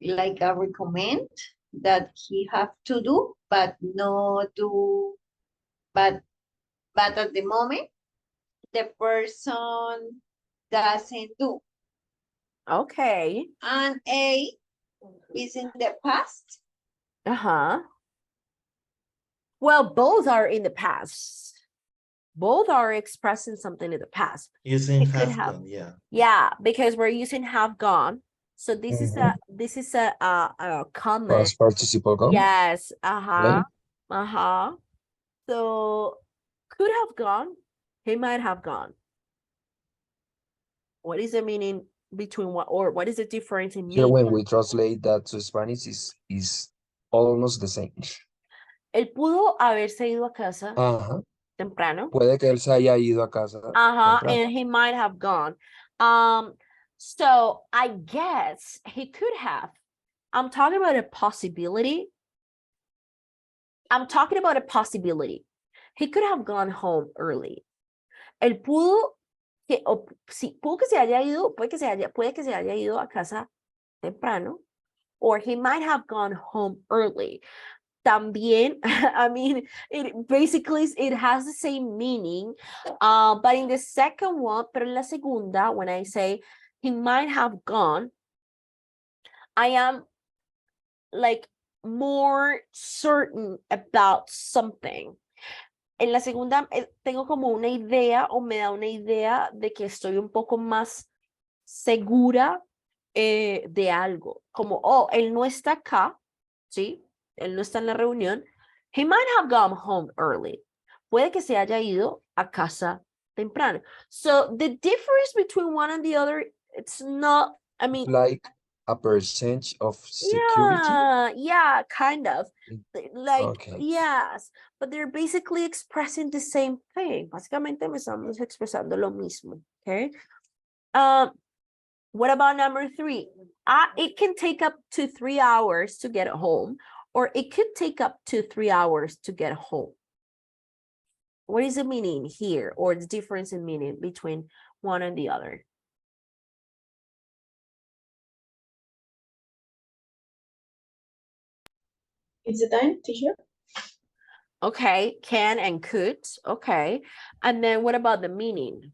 like a recommend that he have to do, but not do, but at the moment the person doesn't do. Okay. And A is in the past. Well, both are in the past. Both are expressing something in the past. using It could have have. gone, yeah. Yeah, because we're using have gone. So this is a common. Past participle gone. Yes. Right? So could have gone. He might have gone. What is the meaning between what, or what is the difference in Here, meaning? when we translate that to Spanish, is almost the same. Él pudo haberse ido a casa Ajá. temprano. Puede que él se haya ido a casa temprano. And he might have gone. So I guess he could have. I'm talking about a possibility. He could have gone home early. Él pudo que, sí, pudo que se haya ido, puede que se haya ido a casa temprano, or he might have gone home early. También, I mean, it basically it has the same meaning, but in the second one, pero en la segunda, when I say he might have gone, I am like more certain about something. En la segunda tengo como una idea o me da una idea de que estoy un poco más segura de algo. Como, oh, él no está acá, ¿sí? Él no está en la reunión. He might have gone home early. Puede que se haya ido a casa temprano. So the difference between one and the other, it's not, I mean, Like a percentage of security. yeah, kind of. Like, Okay. yes, but they're basically expressing the same thing. Básicamente me estamos expresando lo mismo, okay? What about number 3? It can take up to 3 hours to get home, or it could take up to 3 hours to get home. What is the meaning here, or the difference in meaning between one and the other? It's the time, teacher? Okay, can and could, okay. And then what about the meaning?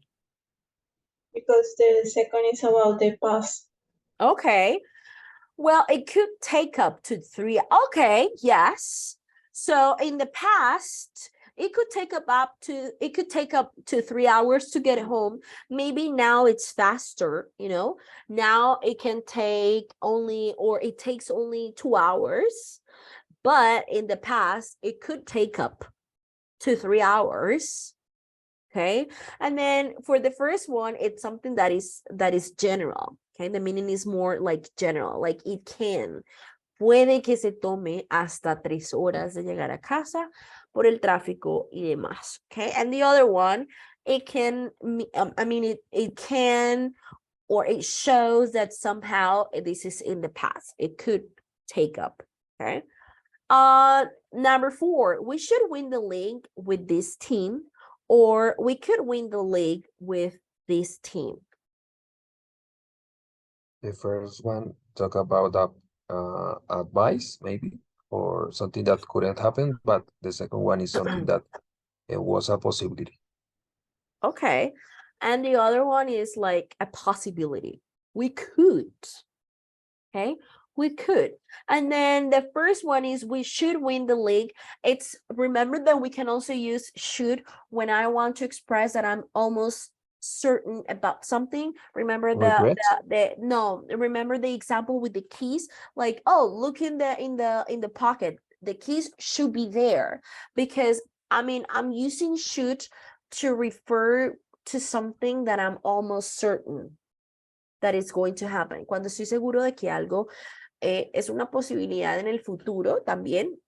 Because the second is about the past. Okay, well, it could take up to 3, okay, yes. So in the past, it could take up to 3 hours to get home. Maybe now it's faster, you know. Now it can take only, or it takes only 2 hours. But in the past, it could take up to 3 hours. Okay, and then for the first one, it's something that is general. Okay, the meaning is more like general, like it can. Puede que se tome hasta 3 horas de llegar a casa por el tráfico y demás. Okay, and the other one, it can, I mean, it can, or it shows that somehow this is in the past. It could take up. Okay. Number 4, we should win the league with this team, or we could win the league with this team. The first one talk about advice, maybe, or something that couldn't happen, but the second one is something that it was a possibility. Okay. And the other one is like a possibility. We could. Okay. We could. And then the first one is we should win the league. It's, remember that we can also use should when I want to express that I'm almost certain about something. Remember Regret? remember the example with the keys, like, oh, look in the pocket, the keys should be there, because I mean, I'm using should to refer to something that I'm almost certain that is going to happen. Cuando estoy seguro de que algo es una posibilidad en el futuro también,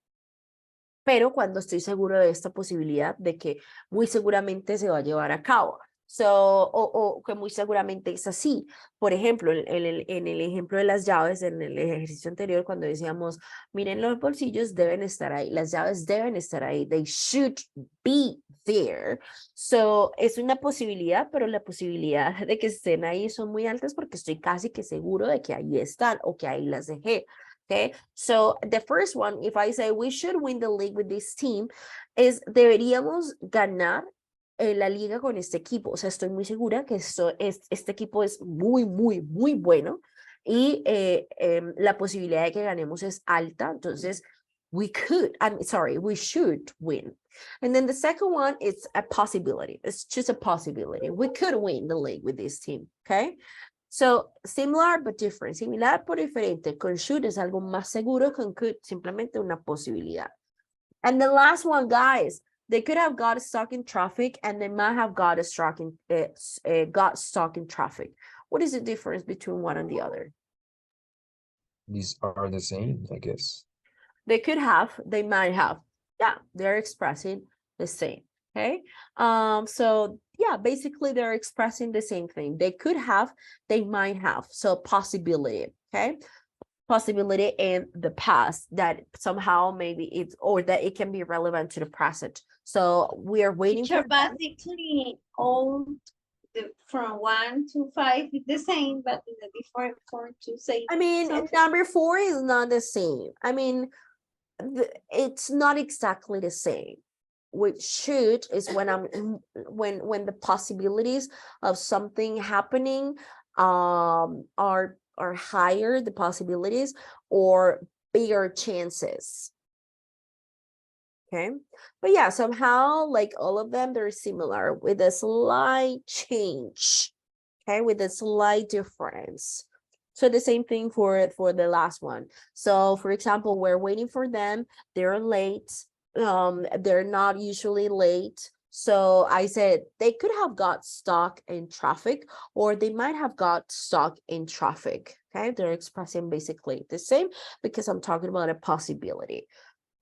pero cuando estoy seguro de esta posibilidad de que muy seguramente se va a llevar a cabo. O que muy seguramente es así. Por ejemplo, en el ejemplo de las llaves, en el ejercicio anterior, cuando decíamos, miren, los bolsillos deben estar ahí, las llaves deben estar ahí, they should be there. So, es una posibilidad, pero la posibilidad de que estén ahí son muy altas porque estoy casi que seguro de que ahí están o que ahí las dejé. Okay, so the first one, if I say we should win the league with this team, es deberíamos ganar la liga con este equipo. O sea, estoy muy segura que este equipo es muy, muy, muy bueno y la posibilidad de que ganemos es alta. Entonces, we should win. And then the second one is a possibility. It's just a possibility. We could win the league with this team, okay? So, similar but different. Similar pero diferente. Con should es algo más seguro, con could simplemente una posibilidad. And the last one, guys, they could have got stuck in traffic and they might have got stuck in traffic. What is the difference between one and the other? These are the same, I guess. They could have, they might have. Yeah, they're expressing the same. Okay. So yeah, basically they're expressing the same thing. They could have, they might have. So possibility. Okay. Possibility in the past that somehow maybe it's, or that it can be relevant to the present. So we are waiting Teacher, for that. basically all from 1 to 5 is the same, but in the before for to say. I mean, something. number 4 is not the same. I mean, it's not exactly the same. Which should is when when the possibilities of something happening are higher, the possibilities, or bigger chances. Okay, but yeah, somehow like all of them, they're similar with a slight change. Okay, with a slight difference. So the same thing for the last one. So for example, we're waiting for them, they're late, they're not usually late. So I said they could have got stuck in traffic, or they might have got stuck in traffic. Okay, they're expressing basically the same because I'm talking about a possibility.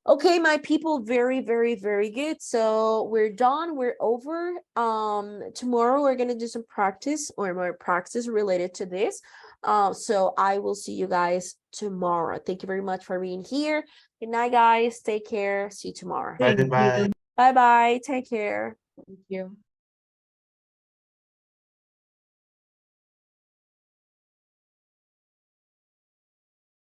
Okay, my people, very, very, very good. So we're done, we're over. Tomorrow we're gonna do some practice or more practice related to this. So I will see you guys tomorrow. Thank you very much for being here. Good night, guys. Take care. See you tomorrow. Bye bye. Bye bye. Take care. Thank you.